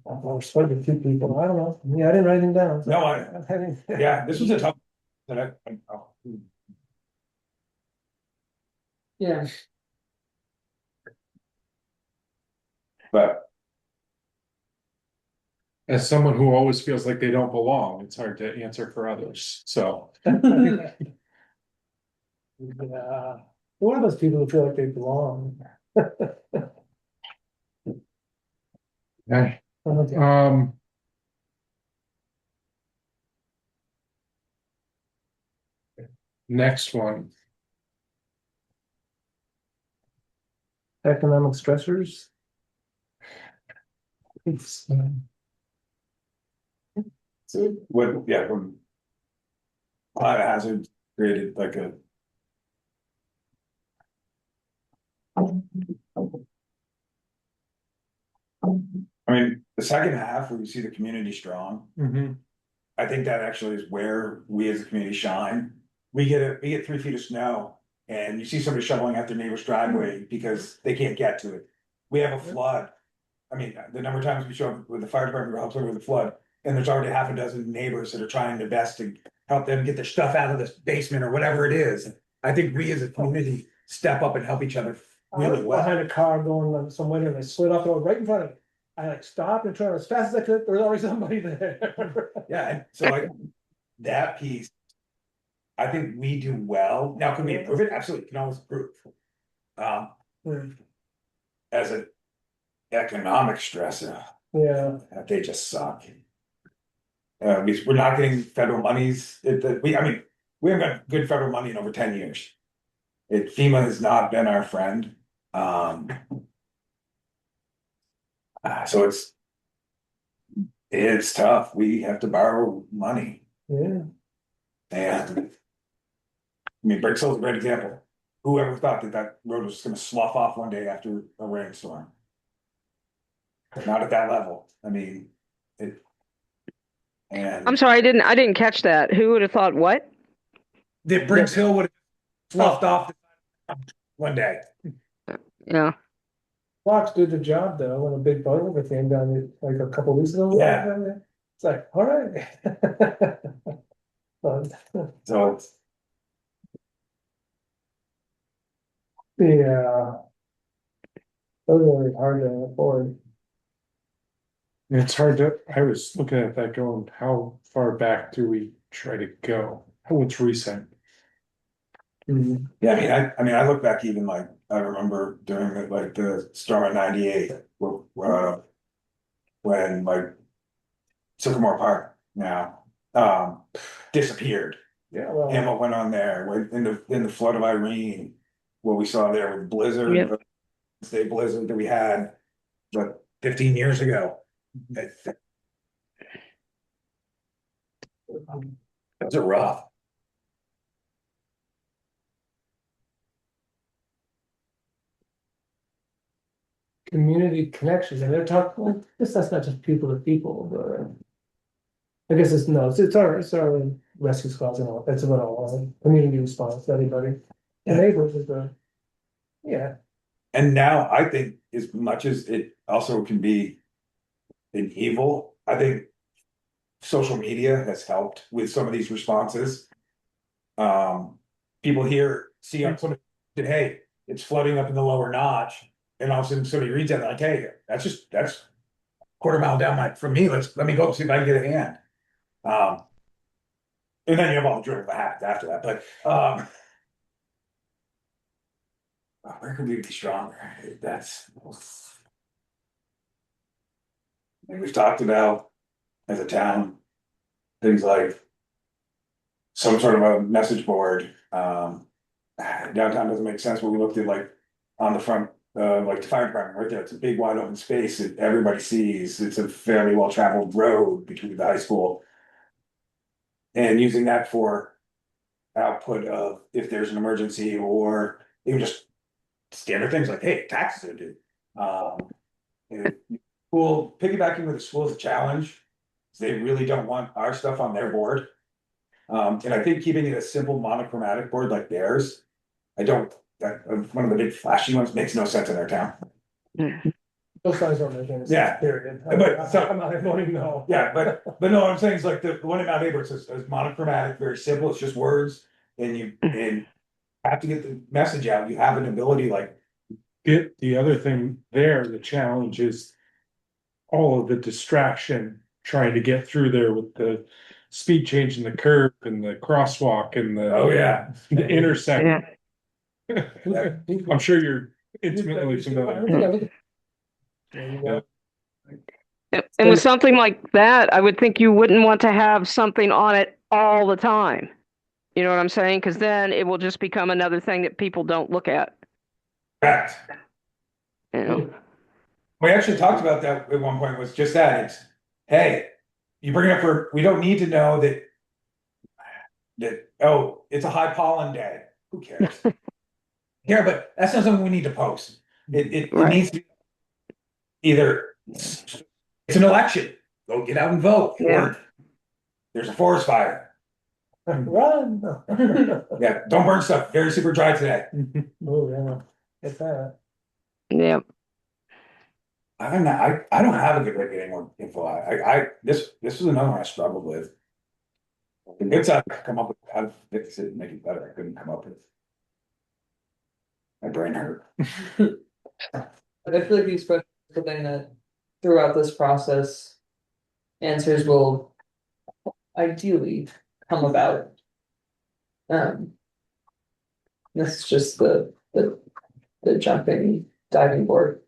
Or split with two people. I don't know. Yeah, I didn't write anything down. so No, I'm having. Yeah, this was a tough. Oh. Yeah, But As someone who always feels like they don't belong, it's hard to answer for others, so. Yeah. One of those people who feel like they belong. Okay. Okay. Next one, Economic stressors. so what, yeah, climate hazard created like a. I mean, the second half where you see the community strong, I think that actually is where we as a community shine. We get 3 feet of snow and you see somebody shoveling out their neighbor's driveway because they can't get to it. We have a flood. I mean, the number of times we show up with the fire department helps over the flood, and there's already half a dozen neighbors that are trying their best to help them get their stuff out of this basement or whatever it is. I think we as a community step up and help each other I was really well. behind a car going on some winter and they slid off the road right in front of me. I like stopped and turned as fast as I could. There was already somebody there. Yeah, and so like that piece, I think we do well. Now, can we improve it? Absolutely, can always improve. Um, Hmm. as an economic stressor, Yeah, they just suck. We're not getting federal monies. I mean, we haven't got good federal money in over 10 years. FEMA has not been our friend. So it's tough. We have to borrow money. yeah. And I mean, Bristol's a great example. Whoever thought that road was just gonna slough off one day after a rainstorm? Not at that level. I mean, it. I'm And sorry, I didn't catch that. Who would have thought what? the Briggs Hill would have sloughed off one day. Yeah. Fox did the job though, when a big boat came down like a couple weeks ago. Yeah. It's like, all right. But, So yeah. Those are really hard to afford. it's hard to, I was looking at that going, how far back do we try to go? What's recent? yeah, I mean, I look back even like I remember during the storm of '98, when like Sycamore Park now disappeared. Yeah, well. And what went on there in the flood of Irene, what we saw there with blizzard, Yep. state blizzard that we had, but 15 years ago. Those are rough. Community connections, and they're talking, well, that's not just people to people, but. I guess it's our rescue squads and all, that's about all, community response, everybody. The Yeah. neighbors is the. Yeah, And now I think as much as it also can be an evil, I think social media has helped with some of these responses. People here see on somebody said, hey, it's flooding up in the lower notch, and all of a sudden somebody reads that like, hey, that's quarter mile down from me. Let me go see if I can get a hand. And then you have all the dribble that happens after that, but where can we be stronger? That's we've talked about as a town, things like some sort of a message board. Downtown doesn't make sense, but we looked at like on the front, like the fire department right there. It's a big wide open space that everybody sees. It's a fairly well traveled road between the high school. And using that for output of if there's an emergency or even just standard things like, hey, taxes are due. And school, piggybacking with the school is a challenge. They really don't want our stuff on their board. And I think keeping it a simple monochromatic board like theirs, I don't, that, one of the big flashy ones makes no sense in our town. Those signs don't make any sense, Yeah. period. But so- I'm not voting no. Yeah, but no, what I'm saying is like the one in Mount Abra is monochromatic, very simple, it's just words. And you have to get the message out, you have an ability like, The other thing there, the challenge is all of the distraction trying to get through there with the speed change and the curve and the crosswalk and the oh yeah. the intersection. Yeah. I'm sure you're intimately familiar. Yeah. And with something like that, I would think you wouldn't want to have something on it all the time. You know what I'm saying? Because then it will just become another thing that people don't look at. Correct. You know? We actually talked about that at one point, was just that, it's, hey, you bring it up for, we don't need to know that, oh, it's a high pollen day, who cares? Yeah, but that's not something we need to post. It Right. needs to be either, it's an election, go get out and vote, Yeah. or there's a forest fire. Run. Yeah, don't burn stuff, very super dry today. Oh, yeah, get that. Yeah. I don't have a good way of getting more info. This was another one I struggled with. The good stuff I could come up with, how to fix it and make it better, I couldn't come up with. My brain hurt. But I feel like these questions are something that throughout this process, answers will ideally come about. This is just the diving board.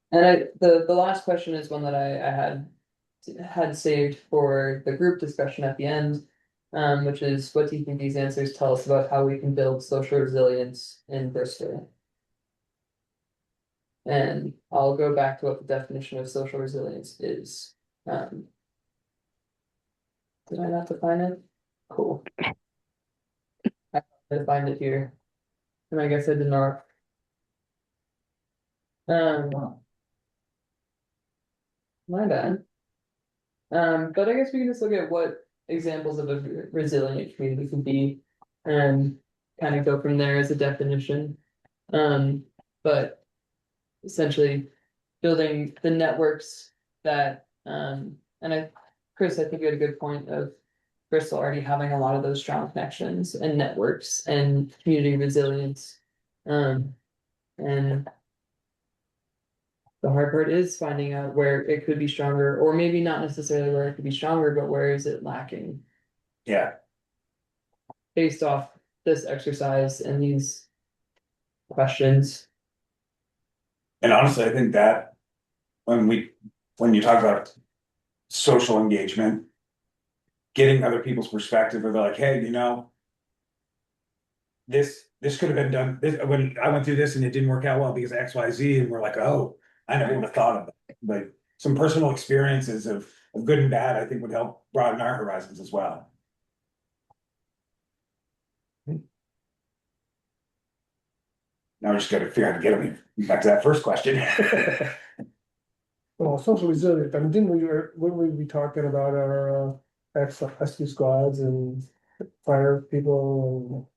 And the last question is one that I had saved for the group discussion at the end, which is, what do you think these answers tell us about how we can build social resilience in Bristol? And I'll go back to what the definition of social resilience is. Did I not define it? Cool. I defined it here. And I guess I did not. My bad. But I guess we can just look at what examples of a resilient community can be and kind of go from there as a definition. But essentially building the networks that, Chris, I think you had a good point of Bristol already having a lot of those strong connections and networks and community resilience. And the hard part is finding out where it could be stronger, or maybe not necessarily where it could be stronger, but where is it lacking Yeah, based off this exercise and these questions. and honestly, I think that when you talk about social engagement, getting other people's perspective, or they're like, hey, this could have been done, when I went through this and it didn't work out well because X, Y, Z, and we're like, oh, I never would have thought of that. Like some personal experiences of good and bad, I think would help broaden our horizons as well. Now we just got to figure out how to get them back to that first question. Well, social resilience, I mean, wouldn't we be talking about our rescue squads and fire people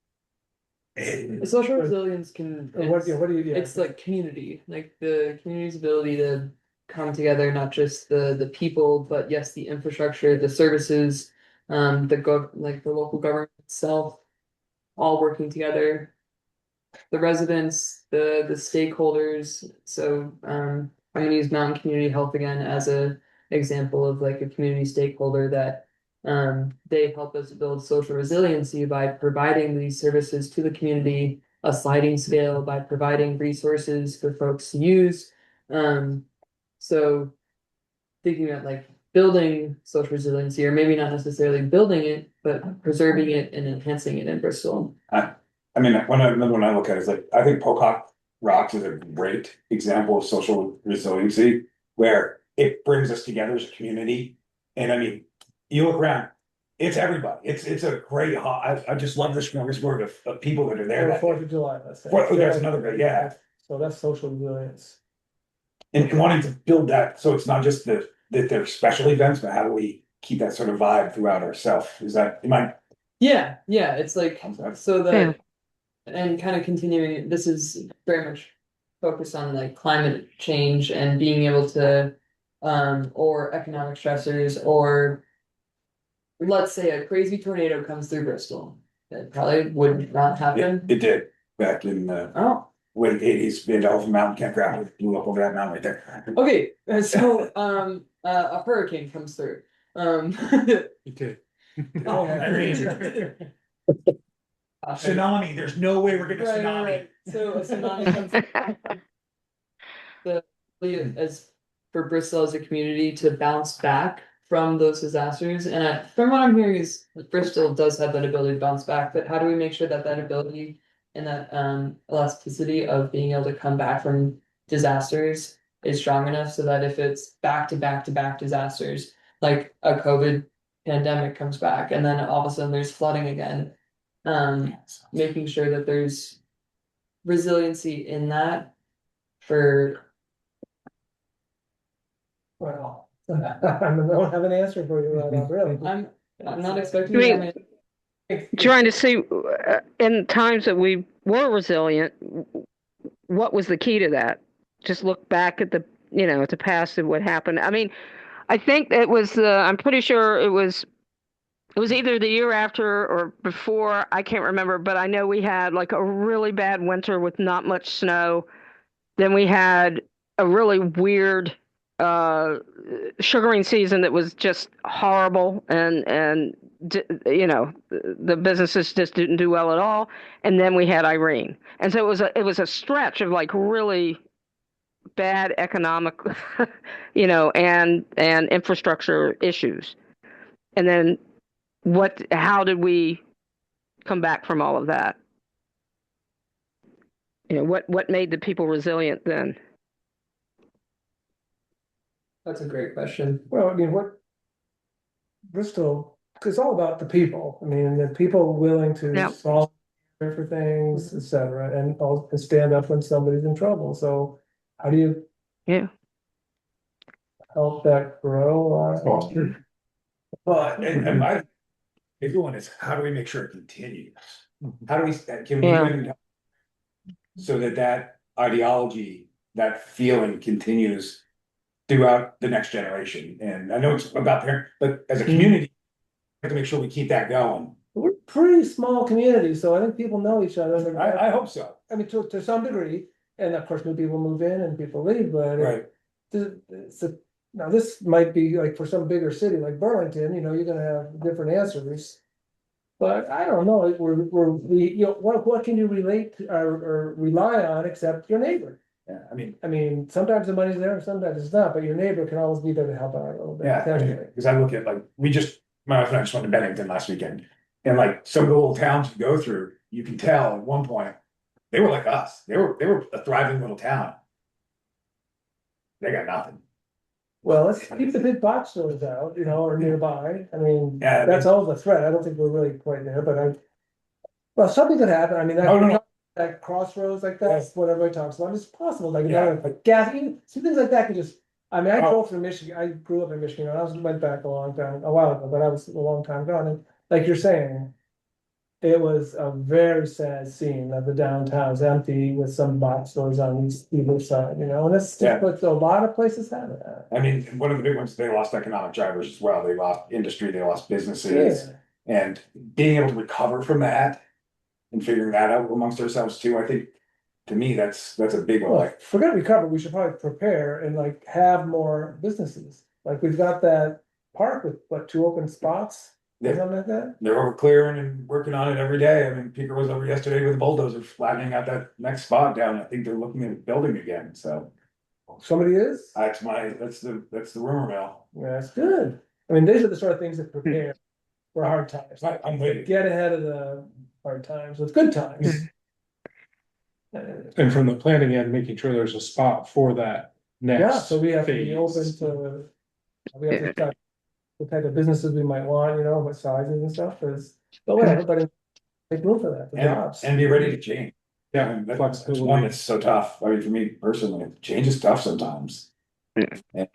Social resilience can, and what do you, yeah. it's like community, like the community's ability to come together, not just the people, but yes, the infrastructure, the services, like the local government itself, all working together. The residents, the stakeholders. So I'm gonna use Mountain Community Health again as a example of like a community stakeholder that they help us build social resiliency by providing these services to the community, a sliding scale by providing resources for folks to use. So thinking about like building social resiliency, or maybe not necessarily building it, but preserving it and enhancing it in Bristol. I mean, another one I look at is like, I think Pocock Rocks is a great example of social resiliency, where it brings us together as a community. And I mean, you look around, It's everybody. It's a great, I just love the smorgasbord of people that are there. Or that Fourth day. of July, let's say. Oh, there's another bit, yeah. So that's social resilience. And wanting to build that, so it's not just that they're special events, but how do we keep that sort of vibe throughout ourselves? Is that, am I? Yeah, it's like, so Yeah. that, and kind of continuing, this is very much focused on like climate change and being able to, or economic stressors, or let's say a crazy tornado comes through Bristol. That probably would not happen. It did back in Oh, when '80s, the Elephant Mountain campground blew up over that mountain right there. okay, so, a hurricane comes through. You did. Oh, I mean, tsunami, there's no way we're getting a tsunami. Right. So a tsunami comes as for Bristol as a community to bounce back from those disasters. And from what I'm hearing is Bristol does have that ability to bounce back, but how do we make sure that that ability and that elasticity of being able to come back from disasters is strong enough so that if it's back to back to back disasters, like a COVID pandemic comes back and then all of a sudden there's flooding again, making sure that there's resiliency in that for Well, I don't have an answer for you right now, really. I'm not expecting I you mean, to have an- Trying to see in times that we were resilient, what was the key to that? Just look back at the, at the past and what happened. I mean, I think it was, I'm pretty sure it was either the year after or before. I can't remember, but I know we had like a really bad winter with not much snow. Then we had a really weird sugaring season that was just horrible, and the businesses just didn't do well at all. And then we had Irene, and so it was a stretch of like really bad economic, and infrastructure issues. And then how did we come back from all of that? What made the people resilient then? That's a great question. Well, I mean, what Bristol, it's all about the people. I mean, the people willing to Yep. solve for things, et cetera, and stand up when somebody's in trouble. So how do you Yeah. help that grow? But, and my big one is, how do we make sure it continues? How do we, can we Yeah. even, so that ideology, that feeling continues throughout the next generation? And I know it's about there, but as a community, we have to make sure we keep that going. We're a pretty small community, so I think people know each other. I hope so. I mean, to some degree, and of course, new people move in and people leave, but Right. now this might be like for some bigger city like Burlington, you're gonna have different answers. But I don't know, what can you relate to or rely on except your neighbor? Yeah, I mean, sometimes the money's there, sometimes it's not, but your neighbor can always be there to help out a little bit. yeah, because I look at like, my wife and I just went to Bennington last weekend. And like some of the little towns you go through, you can tell at one point, they were like us. They were a thriving little town. They got nothing. Well, let's keep the big box stores out, or nearby. I mean, Yeah, that's always a threat. I don't think we're really quite there, but well, something could happen. I mean, that crossroads like that, what everybody talks about, it's possible. Like, like gas, some things like that can just. I mean, I drove through Michigan. I grew up in Michigan. Went back a while ago, but I was a long time gone. And like you're saying, it was a very sad scene of the downtown's empty with some box stores on either side, and it's just what a lot of places have that. I mean, one of the big ones, they lost economic drivers as well. They lost industry, they lost businesses. And being able to recover from that and figuring that out amongst ourselves too, I think, to me, that's a big one. Well, Like, forget recover, we should probably prepare and like have more businesses. Like we've got that park with 2 open spots or something like that. they're over clearing and working on it every day. I mean, Peter was over yesterday with a bulldozer flattening out that next spot down. I think they're looking at building again, so. Somebody is? That's the rumor mill. Yeah, that's good. I mean, these are the sort of things that prepare for hard times. I'm waiting. Get ahead of the hard times with good times. And from the planning end, making sure there's a spot for that next. Yeah, so we have to be phase. open to, we have to start the type of businesses we might want, you know, what sizes and stuff, because, but whatever, but make room for that, the jobs. And be ready to change. Yeah, And that's flexibility. one that's so tough. I mean, for me personally, change is tough sometimes. And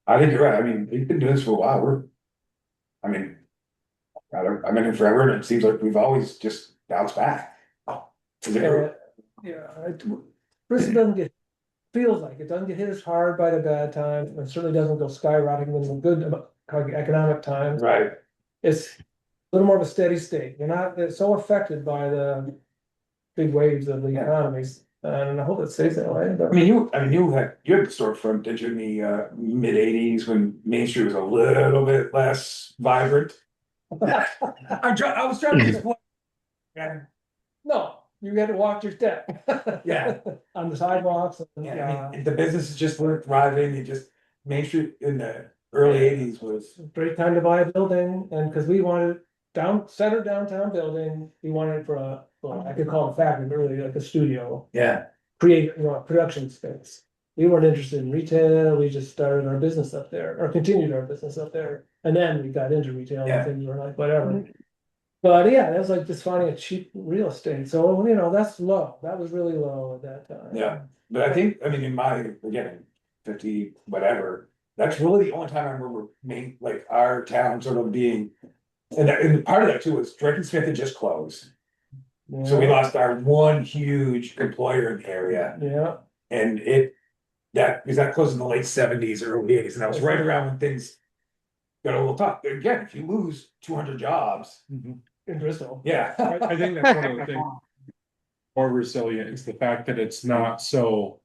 I think you're right. I mean, we've been doing this for a while. I mean, I've been in forever and it seems like we've always just bounced back. As a group. Bristol doesn't get, feels like it doesn't get hit as hard by the bad times, and it certainly doesn't go skyrocketing in the good economic times. Right. It's a little more of a steady state. You're not, it's so affected by the big waves of the economies, and I hope it stays that way, but. You had the storefront, didn't you, in the mid-80s when Main Street was a little bit less vibrant? I was trying to explain. Yeah. No, you had to walk your step. Yeah. On the sidewalks. Yeah, I mean, the businesses just weren't thriving, it just, Main Street in the early 80s was. Great time to buy a building, and because we wanted center downtown building, we wanted it for well, I could call it a factory, but really like a studio. Yeah. Create, you know, a production space. We weren't interested in retail, we just started our business up there, or continued our business up there, and then we got into retail Yeah. and things were like, whatever. But yeah, that was like just finding a cheap real estate, so, you know, that's low, that was really low at that time. Yeah. But I think, I mean, in my, again, 50, whatever, that's really the only time I remember like our town sort of being. And part of that too was Drake and Smith had just closed, so we lost our one huge employer in the area. Yeah, And because that closed in the late 70s, early 80s, and that was right around when things got a little tough. Again, if you lose 200 jobs, in Bristol. yeah. I think that's one of the things more resilient is the fact that it's not so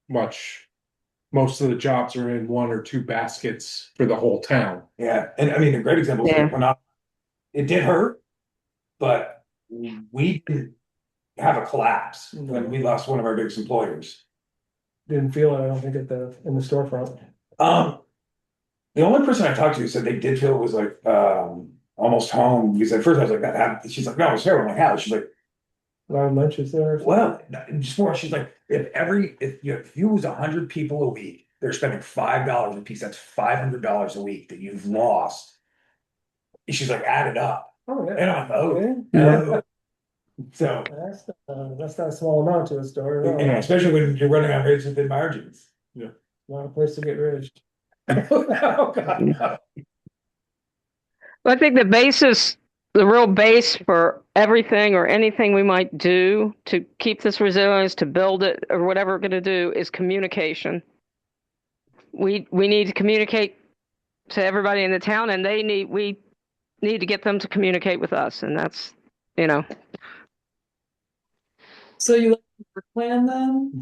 much. Most of the jobs are in one or two baskets for the whole town. Yeah, and I mean, a great example is Yeah. when it did hurt, but we didn't have a collapse when we lost one of our biggest employers. Didn't feel it, I don't think, in the storefront. The only person I talked to said they did feel it was like almost home, because at first I was like, that, she's like, no, it's terrible. I'm like, how? She's like, A lot of lunches there. well, just more, she's like, if you lose 100 people a week, they're spending $5 a piece, that's $500 a week that you've lost. She's like, add it up. Oh, yeah. And I'm Okay. oh. So, That's not a small amount to a store, at all. and especially when you're running on razor thin margins. Not a place to get rich. Oh, God, no. I think the real base for everything or anything we might do to keep this resilience, to build it, or whatever we're going to do, is communication. We need to communicate to everybody in the town, and we need to get them to communicate with us, and that's, you know. So you like your plan then?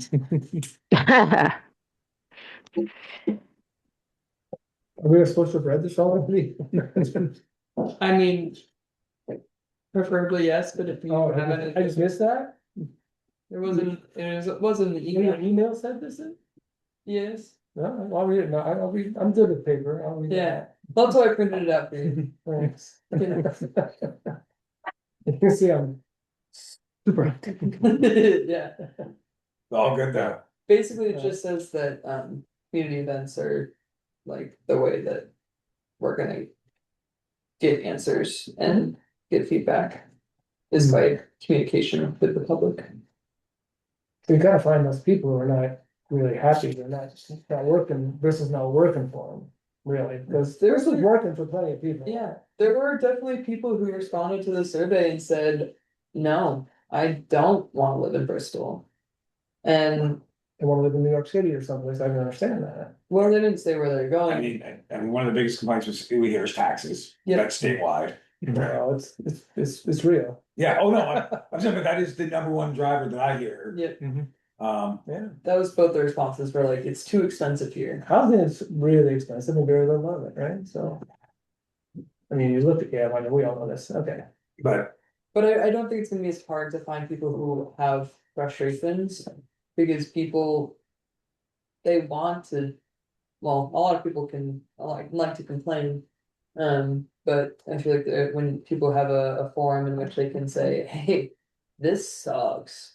Are we supposed to have read this already? I mean, preferably yes, but if you Oh, haven't, I just missed that? it wasn't the Your email. email said this in? Yes, No, I'll read it, no, I'll read, I'm good with paper, I'll read yeah, that. that's why I printed it out for you. Thanks. You can see I'm super. Yeah, All good though. basically it just says that community events are like the way that we're gonna get answers and get feedback is by communication with the public. So you gotta find those people who are not really happy, they're not working, this is not working for them, really, because this is working for plenty of people. Yeah, there were definitely people who responded to the survey and said, no, I don't wanna live in Bristol. And, They wanna live in New York City or someplace, I can understand that. well, they didn't say where they're going. I mean, one of the biggest complaints we hear is taxes. Yep. That's statewide. Well, it's real. Yeah, oh no, I'm saying, but that is the number one driver that I hear. Yep, Yeah, that was both the responses were like, it's too expensive here. housing is really expensive and very little of it, right, so. I mean, you look at, yeah, I mean, we all know this, okay. But But I don't think it's gonna be as hard to find people who have frustrations, because people. They want to, well, a lot of people can like to complain. But I feel like when people have a forum in which they can say, hey, this sucks.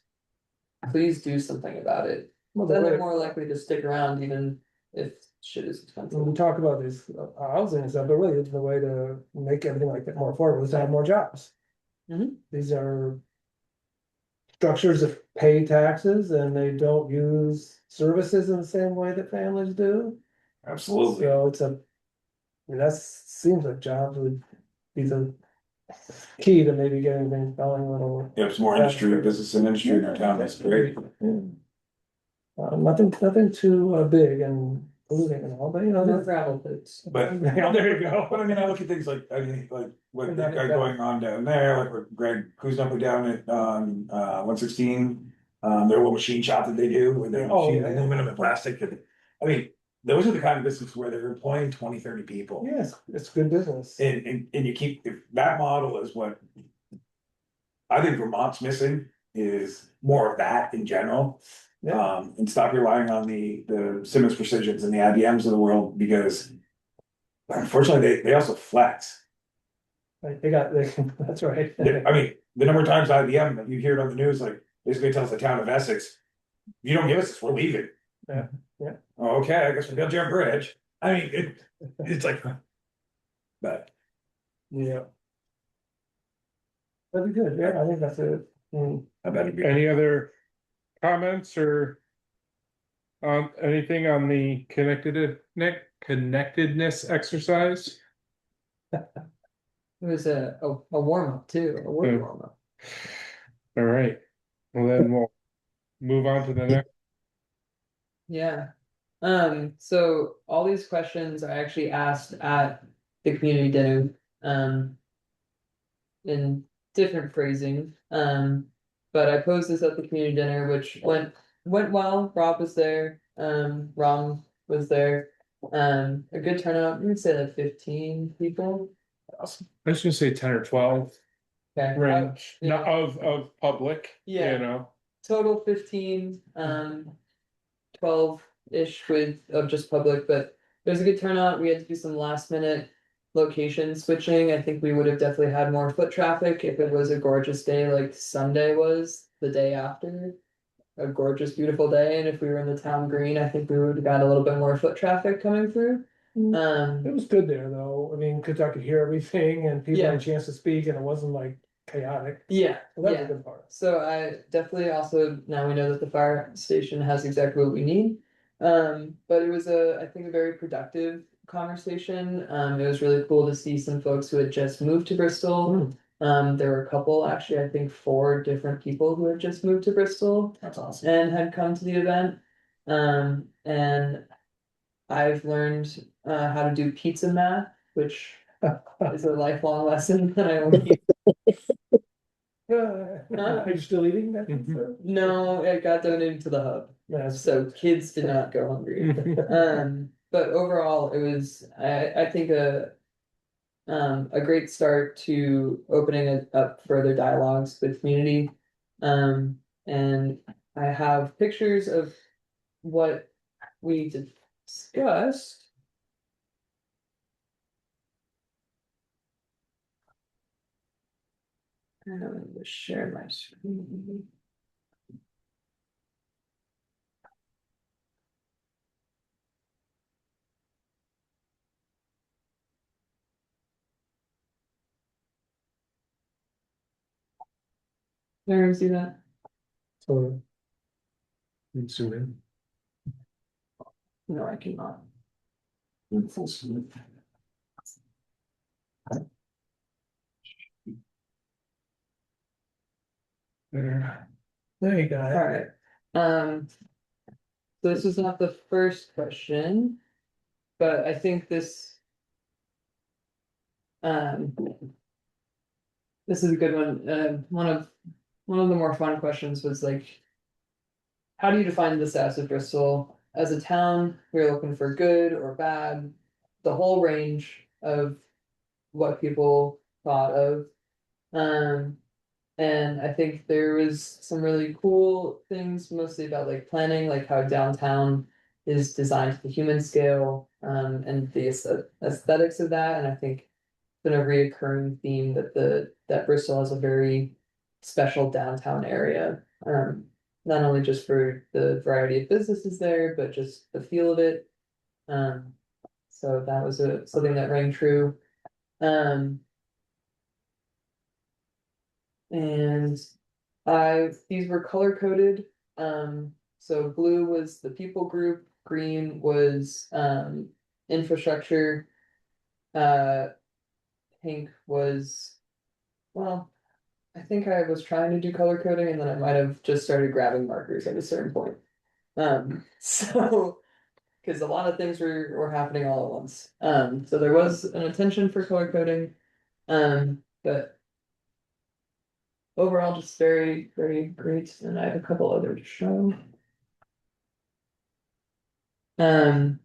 Please do something about it. Well, Then they're the more likely to stick around even if shit is When expensive. we talk about this housing and stuff, but really the way to make everything like that more affordable is to have more jobs. Mhm. These are structures that pay taxes and they don't use services in the same way that families do. Absolutely. So it's I mean, that seems like jobs would be the key to maybe getting things going a little. You have some more industry, business and industry in our town, that's great. Yeah. Nothing too big and polluting and all, but you know. No gravel pits. But Yeah, there you go. But I mean, I look at things like, I mean, like what We're they've not got bad. going on down there, like what Greg Kuzma put down at 116. Their little machine shop that they do, where they're Oh, machining yeah. aluminum and plastic, and I mean, those are the kind of businesses where they're employing 20, 30 people. Yes, it's good business. And you keep, if that model is what I think Vermont's missing, is more of that in general. Yeah, And stop relying on the Simmons Precisions and the IBMs of the world, because unfortunately, they also flex. like, that's right. I mean, the number of times IBM, you hear it on the news, like, basically tells the town of Essex, you don't give us this, we're leaving. Yeah, yeah. Oh, okay, I guess we build you a bridge. I mean, it's like, but Yeah. That'd be good, yeah, I think that's it. I bet it'd be. Any other comments or anything on the connectedness exercise? It was a warm up too, a word Yeah. warm up. All right, well then we'll move on to the next. Yeah. So all these questions I actually asked at the community dinner, in different phrasing. But I posed this at the community dinner, which went well. Rob was there, Ron was there. A good turnout, I'm gonna say like 15 people. I was gonna say 10 or 12 Okay. range, yeah. not of public, Yeah. you know. Total 15, 12-ish with of just public, but it was a good turnout. We had to do some last minute location switching. I think we would have definitely had more foot traffic if it was a gorgeous day like Sunday was the day after. A gorgeous, beautiful day, and if we were in the town green, I think we would have got a little bit more foot traffic coming through. It was good there, though, I mean, cause I could hear everything and people had Yeah. a chance to speak and it wasn't like chaotic. Yeah, So that's yeah. a good part. So I definitely also, now we know that the fire station has exactly what we need. But it was I think a very productive conversation. It was really cool to see some folks who had just moved to Bristol. There were a couple, actually, I think 4 different people who had just moved to Bristol That's awesome. and had come to the event. And I've learned how to do pizza math, which is a lifelong lesson that I will keep. Are you still eating that? No, it got donated to the hub, Yeah, so kids did not go hungry. But overall, it was I think a great start to opening it up further dialogues with community. And I have pictures of what we discussed. I'm going to share my screen. Can everyone see that? So, Zoom in. No, I cannot. There. there you go. All right. So this is not the first question, but I think this this is a good one. One of the more fun questions was like, how do you define the status of Bristol as a town? We're looking for good or bad, the whole range of what people thought of. And I think there was some really cool things, mostly about like planning, like how downtown is designed to the human scale, and the aesthetics of that. And I think it's been a reoccurring theme that Bristol has a very special downtown area. Not only just for the variety of businesses there, but just the feel of it. So that was something that rang true. Um. And these were color coded. So blue was the people group, green was infrastructure, uh, pink was, well, I think I was trying to do color coding and then I might have just started grabbing markers at a certain point. So because a lot of things were happening all at once. So there was an intention for color coding, but overall just very, very great. And I have a couple other to show. Um,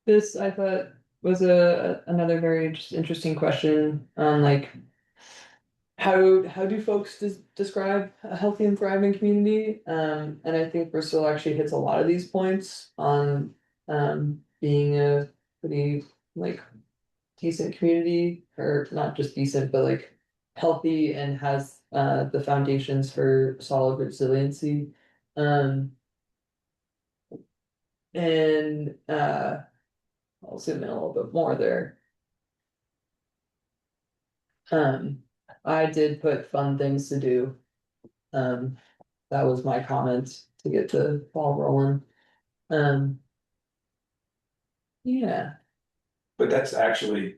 this I thought was another very just interesting question on like how do folks describe a healthy and thriving community? And I think Bristol actually hits a lot of these points on being a pretty like decent community, or not just decent, but like healthy and has the foundations for solid resiliency. Um, and I'll zoom in a little bit more there. I did put fun things to do. That was my comment to get the ball rolling. Um, yeah. But that's actually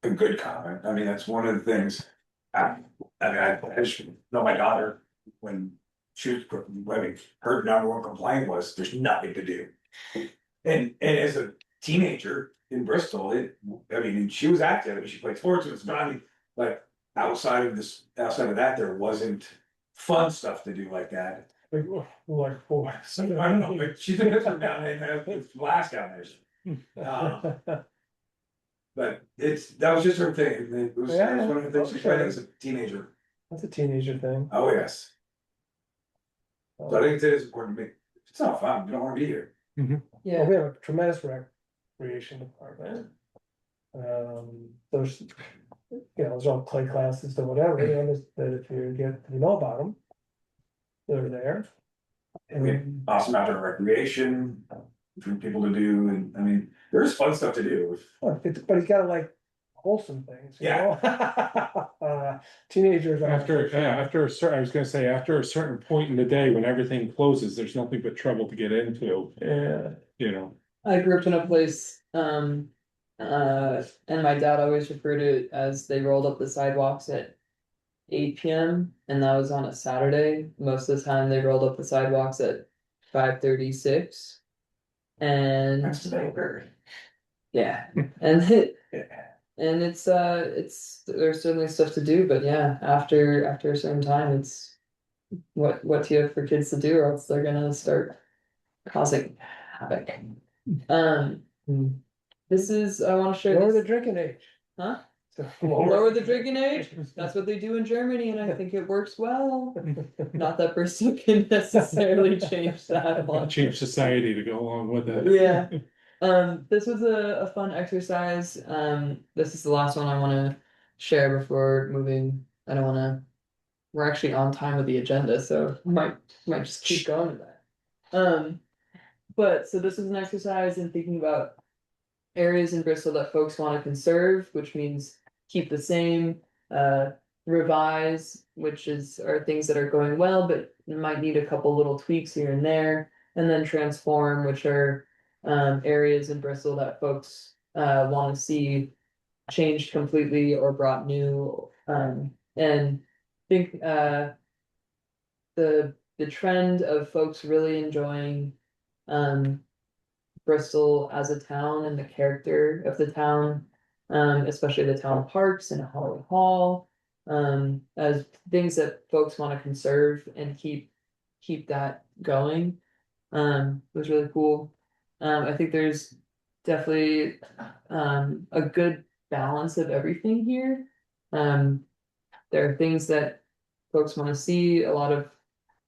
a good comment. I mean, that's one of the things. I just know my daughter when she was, I mean, her number one complaint was there's nothing to do. And as a teenager in Bristol, I mean, she was active and she played sports and it's not like outside of that, there wasn't fun stuff to do like that. Like boy. So I don't know, but she's a visitor down there and it's blast down there. But that was just her thing. It was one of the things she tried as a teenager. That's a teenager thing. Oh, yes. So I think it is important to me. It's not fun. You don't want to be here. Well, Yeah. we have a tremendous recreation department. There's, there's all clay classes or whatever, that if you know about them, they're there. We have awesome outdoor recreation for people to do, and I mean, there's fun stuff to do. But he's got like wholesome things, you Yeah. know? Teenagers are. After a certain, I was gonna say, after a certain point in the day when everything closes, there's nothing but trouble to get into, Yeah. you know. I grew up in a place, and my dad always referred to it as they rolled up the sidewalks at 8 p.m. and that was on a Saturday. Most of the time they rolled up the sidewalks at 5:36. And That's yeah, and it's there's certainly stuff to do, but yeah, after a certain time, it's what do you have for kids to do, or else they're gonna start causing havoc. This is I want to share Lower the this, drinking age. huh? So, Lower the drinking age. That's what they do in Germany, and I think it works well. Not that Bristol can necessarily change that much. Change society to go along with it. Yeah. This was a fun exercise. This is the last one I want to share before moving. I don't want to. We're actually on time with the agenda, so might just keep going with that. But so this is an exercise in thinking about areas in Bristol that folks want to conserve, which means keep the same, revise, which are things that are going well, but might need a couple little tweaks here and there, and then transform, which are areas in Bristol that folks want to see changed completely or brought new. And think the trend of folks really enjoying Bristol as a town and the character of the town, especially the town parks and Holly Hall, as things that folks want to conserve and keep that going. Was really cool. I think there's definitely a good balance of everything here. There are things that folks want to see, a lot of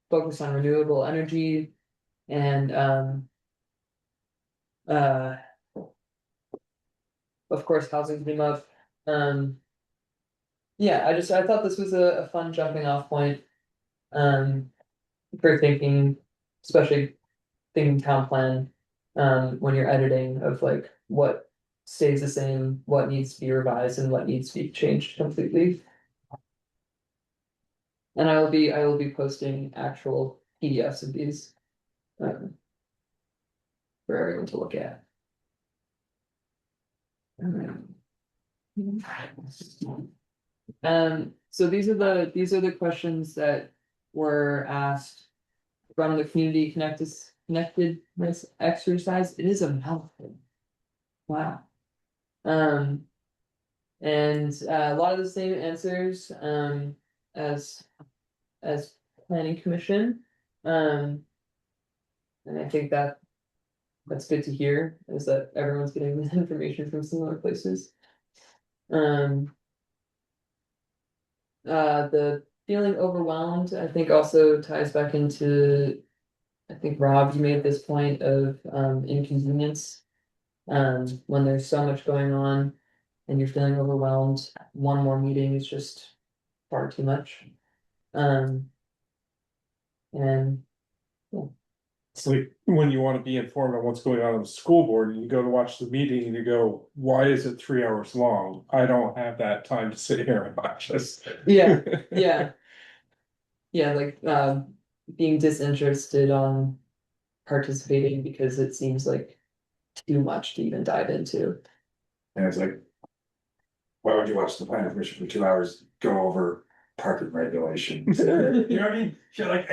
focus on renewable energy and uh of course housing came up. Yeah, I thought this was a fun jumping off point for thinking, especially thinking town plan. When you're editing of like what stays the same, what needs to be revised and what needs to be changed completely. And I will be posting actual PDFs of these. For everyone to look at. So these are the questions that were asked from the community connectedness exercise. It is a mouthful. Wow. And a lot of the same answers as planning commission. And I think that that's good to hear, is that everyone's getting this information from similar places. The feeling overwhelmed, I think also ties back into, I think Rob, you made this point of inconvenience. When there's so much going on and you're feeling overwhelmed, one more meeting is just far too much. And It's like when you want to be informed on what's going on in the school board and you go to watch the meeting and you go, why is it 3 hours long? I don't have that time to sit here and watch this. yeah, yeah. Yeah, like being disinterested on participating because it seems like too much to even dive into. And it's like, why would you watch the planning commission for 2 hours, go over parking regulations? You know what I mean? Shit, like,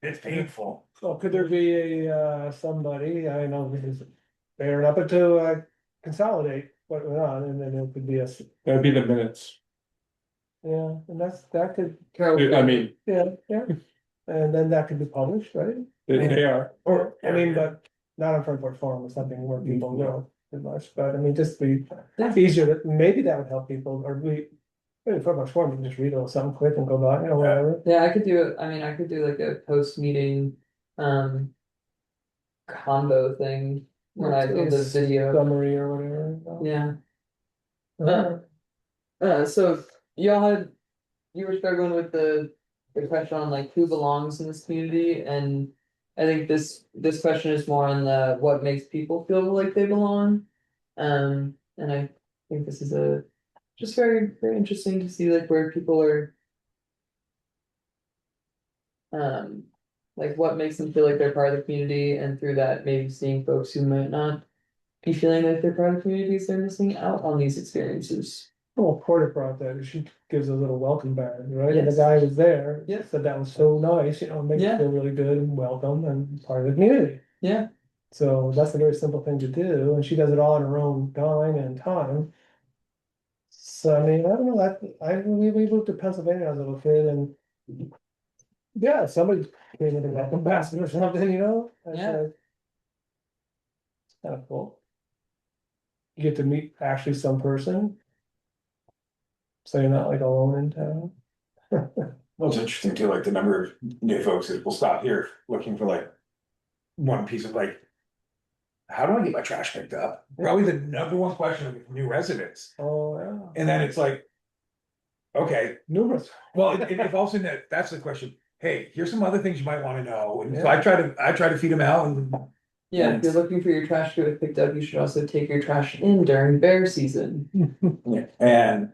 it's painful. So could there be a, somebody, I know this is fair enough, but to, consolidate what went on, and then it could be a, That'd be the minutes. yeah, and that could, I mean, yeah, yeah. And then that could be published, right? they are. Or, I mean, but not on Front Porch Forum or something where people know too much, but I mean, just be easier, maybe that would help people, or maybe Front Porch Forum, you can just read a little something quick and go by, you know, whatever. Yeah, I could do it. I mean, I could do like a post-meeting combo thing when I do the video. Summary or whatever. Yeah. Uh, So y'all you were struggling with the question on like who belongs in this community, and I think this question is more on the what makes people feel like they belong. And I think this is just very, very interesting to see like where people are like what makes them feel like they're part of the community, and through that maybe seeing folks who might not be feeling like they're part of the communities, they're missing out on these experiences. Well, Porter brought that, she gives a little welcome badge, right? And the Yes. guy was there, Yeah. said that was so nice, you know, made you Yeah. feel really good and welcome and part of the community. Yeah. So that's a very simple thing to do, and she does it all in her own dime and time. So I mean, I don't know, we moved to Pennsylvania as a little kid, and yeah, somebody came in a welcome basket or something, you know? That's, Yeah. it's kind of cool. You get to meet actually some person. So you're not like alone in town. Well, it's interesting too, like the number of new folks that will stop here looking for like one piece of like, how do I get my trash picked up? Probably the number one question of new residents. Oh, yeah. And then it's like, okay, Numerous. well, if all of a sudden that's the question, hey, here's some other things you might want to know. And so Yeah. I try to feed them out and Yeah, if you're looking for your trash to get picked up, you should also take your trash in during bear season. yeah, and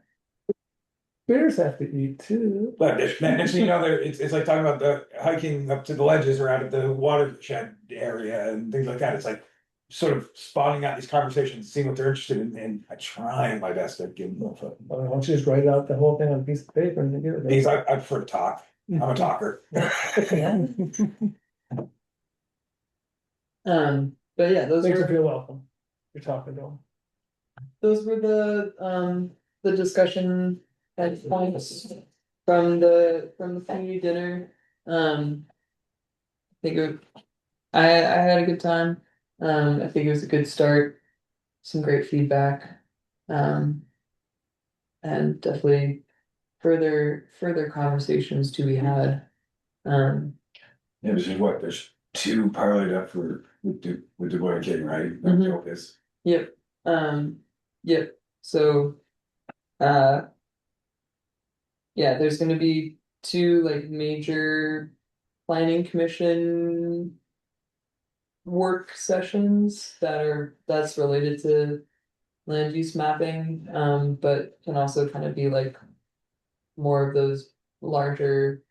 Bears have to eat too. but next thing you know, it's like talking about the hiking up to the ledges around at the watershed area and things like that. It's like sort of spawning out these conversations, seeing what they're interested in, and I'm trying my best to give them info. Why don't you just write out the whole thing on a piece of paper and then give it to Because I prefer to talk. I'm a talker. But yeah, Makes you feel welcome. You're talking to them. those were the discussion points from the community dinner. I think I had a good time. I think it was a good start, some great feedback. And definitely further conversations to be had. Yeah, this is what, there's two parlayed up for with Du Bois and King, right? Mhm. The Opus. Yep. Yep. So, yeah, there's gonna be two like major planning commission work sessions that's related to land use mapping, but can also kind of be like more of those larger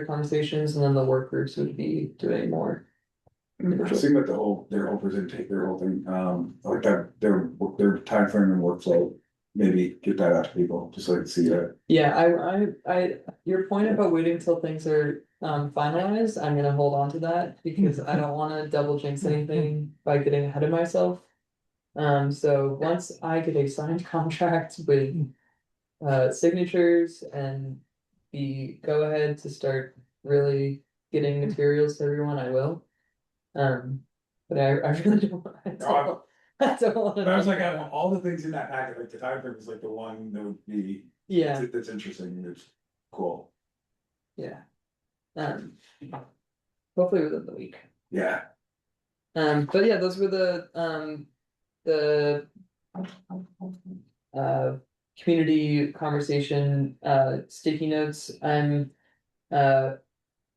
conversations, and then the work groups would be doing more. It seemed like their whole their whole thing, like that, their timeframe and workflow, maybe get that out to people, just so they can see that. Yeah, your point about waiting until things are finalized, I'm gonna hold on to that because I don't wanna double jinx anything by getting ahead of myself. So once I get a signed contract with signatures and the go ahead to start really getting materials to everyone, I will. But I really don't, I don't wanna. I was like, out of all the things in that packet, like the timeframe is like the one that would be, Yeah, that's interesting, and it's cool, yeah. Um, hopefully within the week. yeah. But yeah, those were the uh community conversation sticky notes.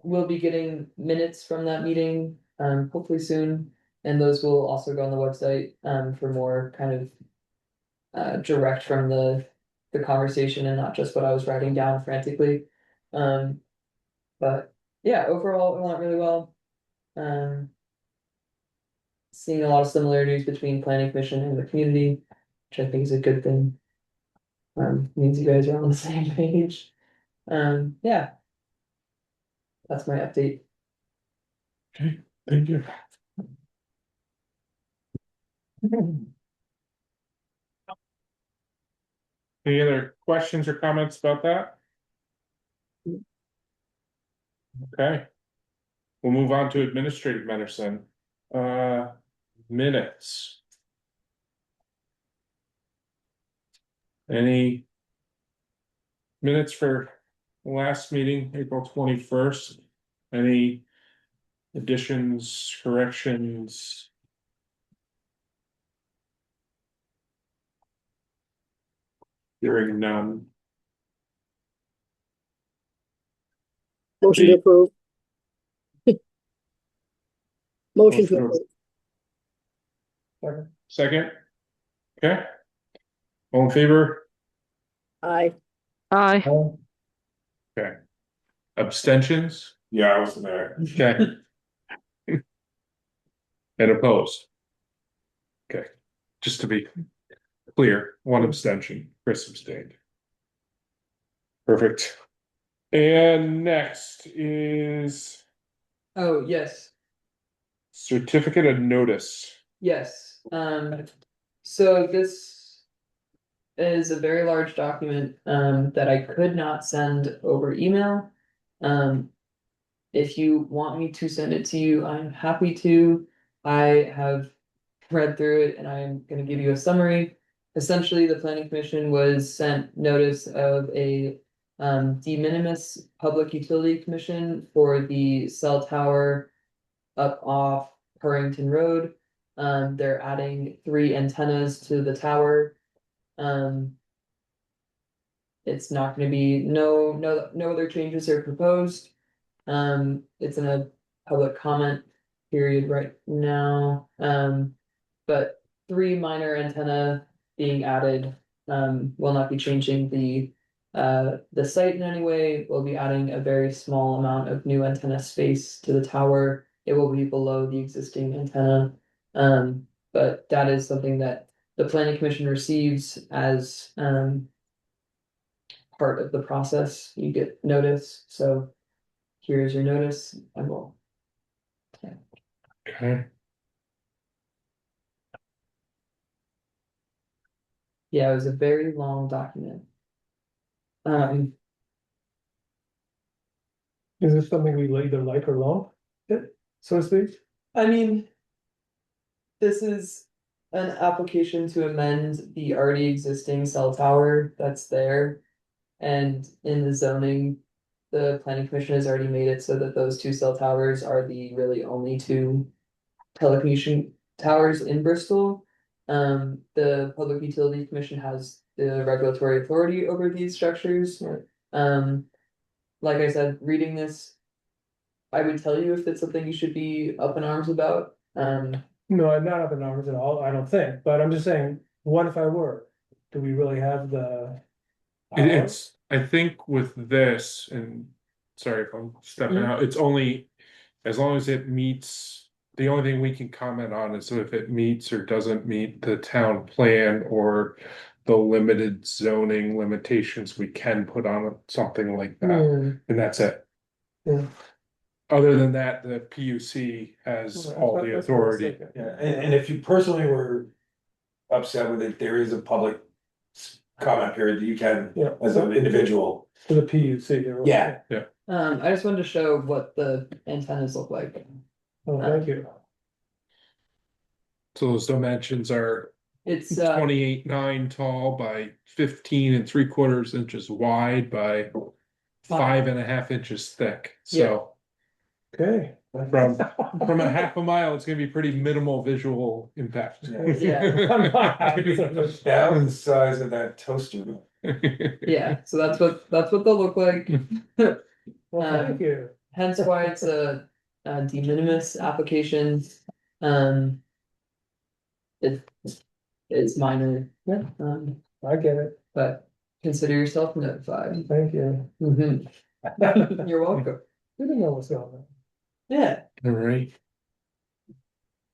Will be getting minutes from that meeting hopefully soon, and those will also go on the website for more kind of direct from the conversation and not just what I was writing down frantically. But yeah, overall it went really well. Um, seeing a lot of similarities between planning commission and the community, which I think is a good thing. Means you guys are on the same page. Yeah, that's my update. Thank you. Any other questions or comments about that? Okay. We'll move on to administrative medicine. Minutes. Any minutes for last meeting, April 21st? Any additions, corrections? Hearing none. Motion to approve. Motion to Motion to- approve. Second? Okay. All in favor? Aye. Aye. Okay. Abstentions? Yeah, I wasn't there. Okay. And opposed? Okay, just to be clear, one abstention, Chris abstained. Perfect. And next is Oh, yes. certificate of notice. Yes, so this is a very large document, that I could not send over email. If you want me to send it to you, I'm happy to. I have read through it and I'm gonna give you a summary. Essentially, the planning commission was sent notice of a de minimis public utility commission for the cell tower up off Purrington Road. They're adding 3 antennas to the tower. It's not gonna be, no other changes are proposed. It's in a public comment period right now. But 3 minor antenna being added, will not be changing the site in any way. We'll be adding a very small amount of new antenna space to the tower. It will be below the existing antenna. But that is something that the planning commission receives as part of the process. You get notice, so here's your notice, and we'll. Okay. Yeah, it was a very long document. Is this something we either like or lump it, so to speak? I mean, this is an application to amend the already existing cell tower that's there. And in the zoning, the planning commission has already made it so that those 2 cell towers are the really only 2 telecommunication towers in Bristol. The Public Utility Commission has the regulatory authority over these structures. Like I said, reading this, I would tell you if it's something you should be up in arms about. No, not up in arms at all, I don't think, but I'm just saying, what if I were? Do we really have the? power? It's, I think with this, and sorry if I'm stepping Mhm. out, it's only as long as it meets, the only thing we can comment on is if it meets or doesn't meet the town plan or the limited zoning limitations we can put on something like that, Hmm, and that's it. yeah. Other than that, the PUC has Well, all that's the what I was authority. thinking. Yeah, and if you personally were upset with it, there is a public comment period that you can, Yeah. as an individual. For the PUC, they were. Yeah. I just wanted to show what the antennas look like. Oh, thank you. So those dimensions are It's 28.9 tall by 15 3/4 inches wide by 5.5 inches thick. So Okay. from a half a mile, it's gonna be pretty minimal visual impact. Yeah. About the size of that toaster. yeah, so that's what they'll look like. Well, thank you. Hence why it's a de minimis application. Um, it's minor, I get it, but consider yourself notified. thank you. Mhm. You're welcome. We didn't know what's going on. Yeah. All right.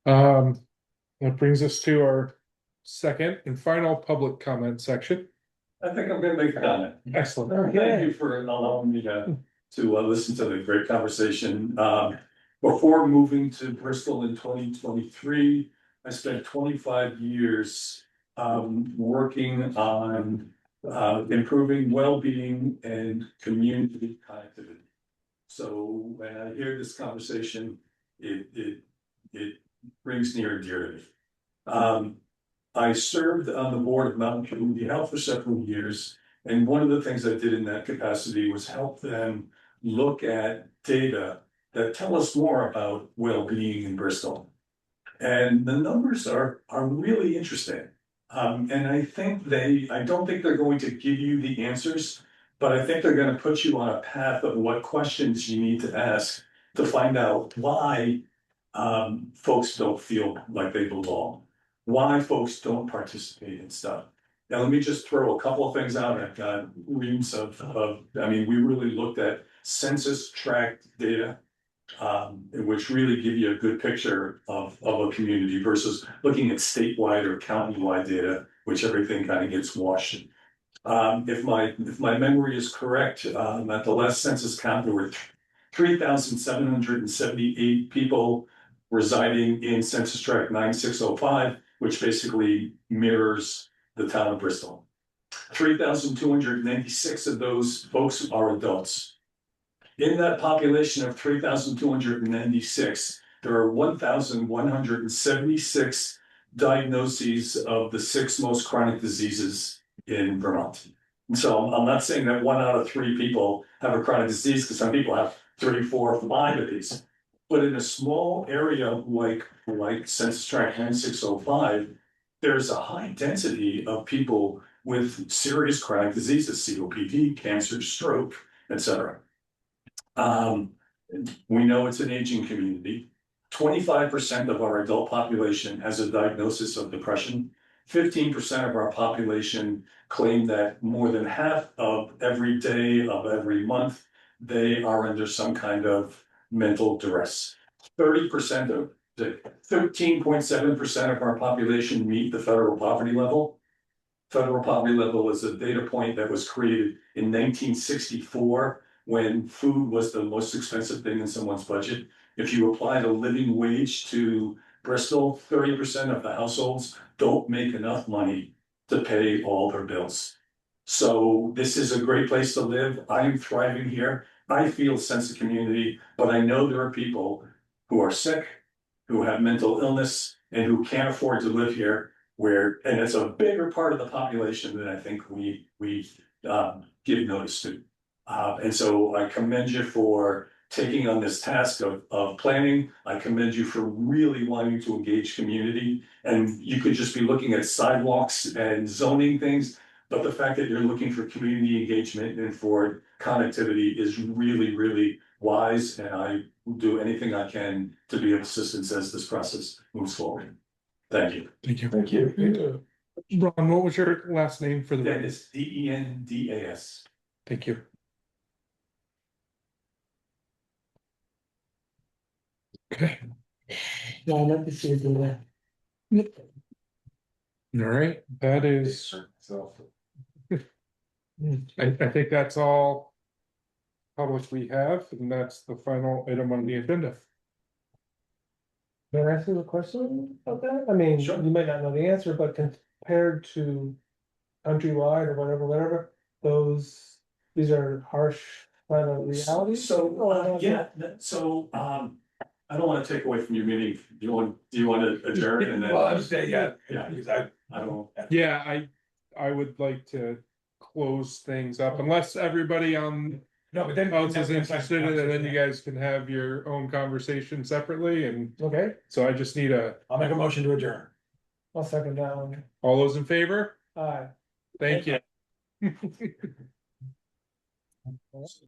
That brings us to our second and final public comment section. I think I'm gonna make a comment. Excellent. Thank you for allowing me to listen to the great conversation. Before moving to Bristol in 2023, I spent 25 years working on improving well-being and community connectivity. So when I hear this conversation, it brings near and dear to me. I served on the board of Mountain Community Health for several years, and one of the things I did in that capacity was help them look at data that tell us more about well-being in Bristol. And the numbers are really interesting. And I don't think they're going to give you the answers, but I think they're going to put you on a path of what questions you need to ask to find out why folks don't feel like they belong, why folks don't participate in stuff. Now, let me just throw a couple of things out. I've got reams I mean, we really looked at census tract data, which really give you a good picture of a community versus looking at statewide or county-wide data, which everything kind of gets washed. If my memory is correct, at the last census count, there were 3,778 people residing in census tract 9605, which basically mirrors the town of Bristol. 3,296 of those folks are adults. In that population of 3,296, there are 1,176 diagnoses of the 6 most chronic diseases in Vermont. And so I'm not saying that 1 out of 3 people have a chronic disease, because some people have 3, 4, 5 of these. But in a small area like census tract 9605, there's a high density of people with serious chronic diseases, COPD, cancer, stroke, etc. We know it's an aging community. 25% of our adult population has a diagnosis of depression. 15% of our population claim that more than half of every day of every month, they are under some kind of mental duress. 13.7% of our population meet the federal poverty level. Federal poverty level is a data point that was created in 1964 when food was the most expensive thing in someone's budget. If you apply the living wage to Bristol, 30% of the households don't make enough money to pay all their bills. So this is a great place to live. I am thriving here. I feel a sense of community, but I know there are people who are sick, who have mental illness, and who can't afford to live here, and it's a bigger part of the population than I think we give notice to. And so I commend you for taking on this task of planning. I commend you for really wanting to engage community. And you could just be looking at sidewalks and zoning things, but the fact that you're looking for community engagement and for connectivity is really, really wise, and I will do anything I can to be of assistance as this process moves forward. Thank you. Thank you. Thank you. Ron, what was your last name for the? Dendas, Dendas. Thank you. Okay, Yeah, I'd like to see it do that. all right, that is, I think that's all public we have, and that's the final item on the agenda. Can I ask you a question about that? I mean, Sure. you might not know the answer, but compared to countrywide or whatever, these are harsh kind of realities. I don't wanna take away from your meeting. Do you want to adjourn and then? Well, I was saying, yeah, Yeah. because I don't. Yeah, I would like to close things up unless everybody no, but then. else is interested in it, and then you guys can have your own conversation separately, and Okay, so I just need I'll make a motion to adjourn. I'll second that one. all those in favor? Aye. Thank you.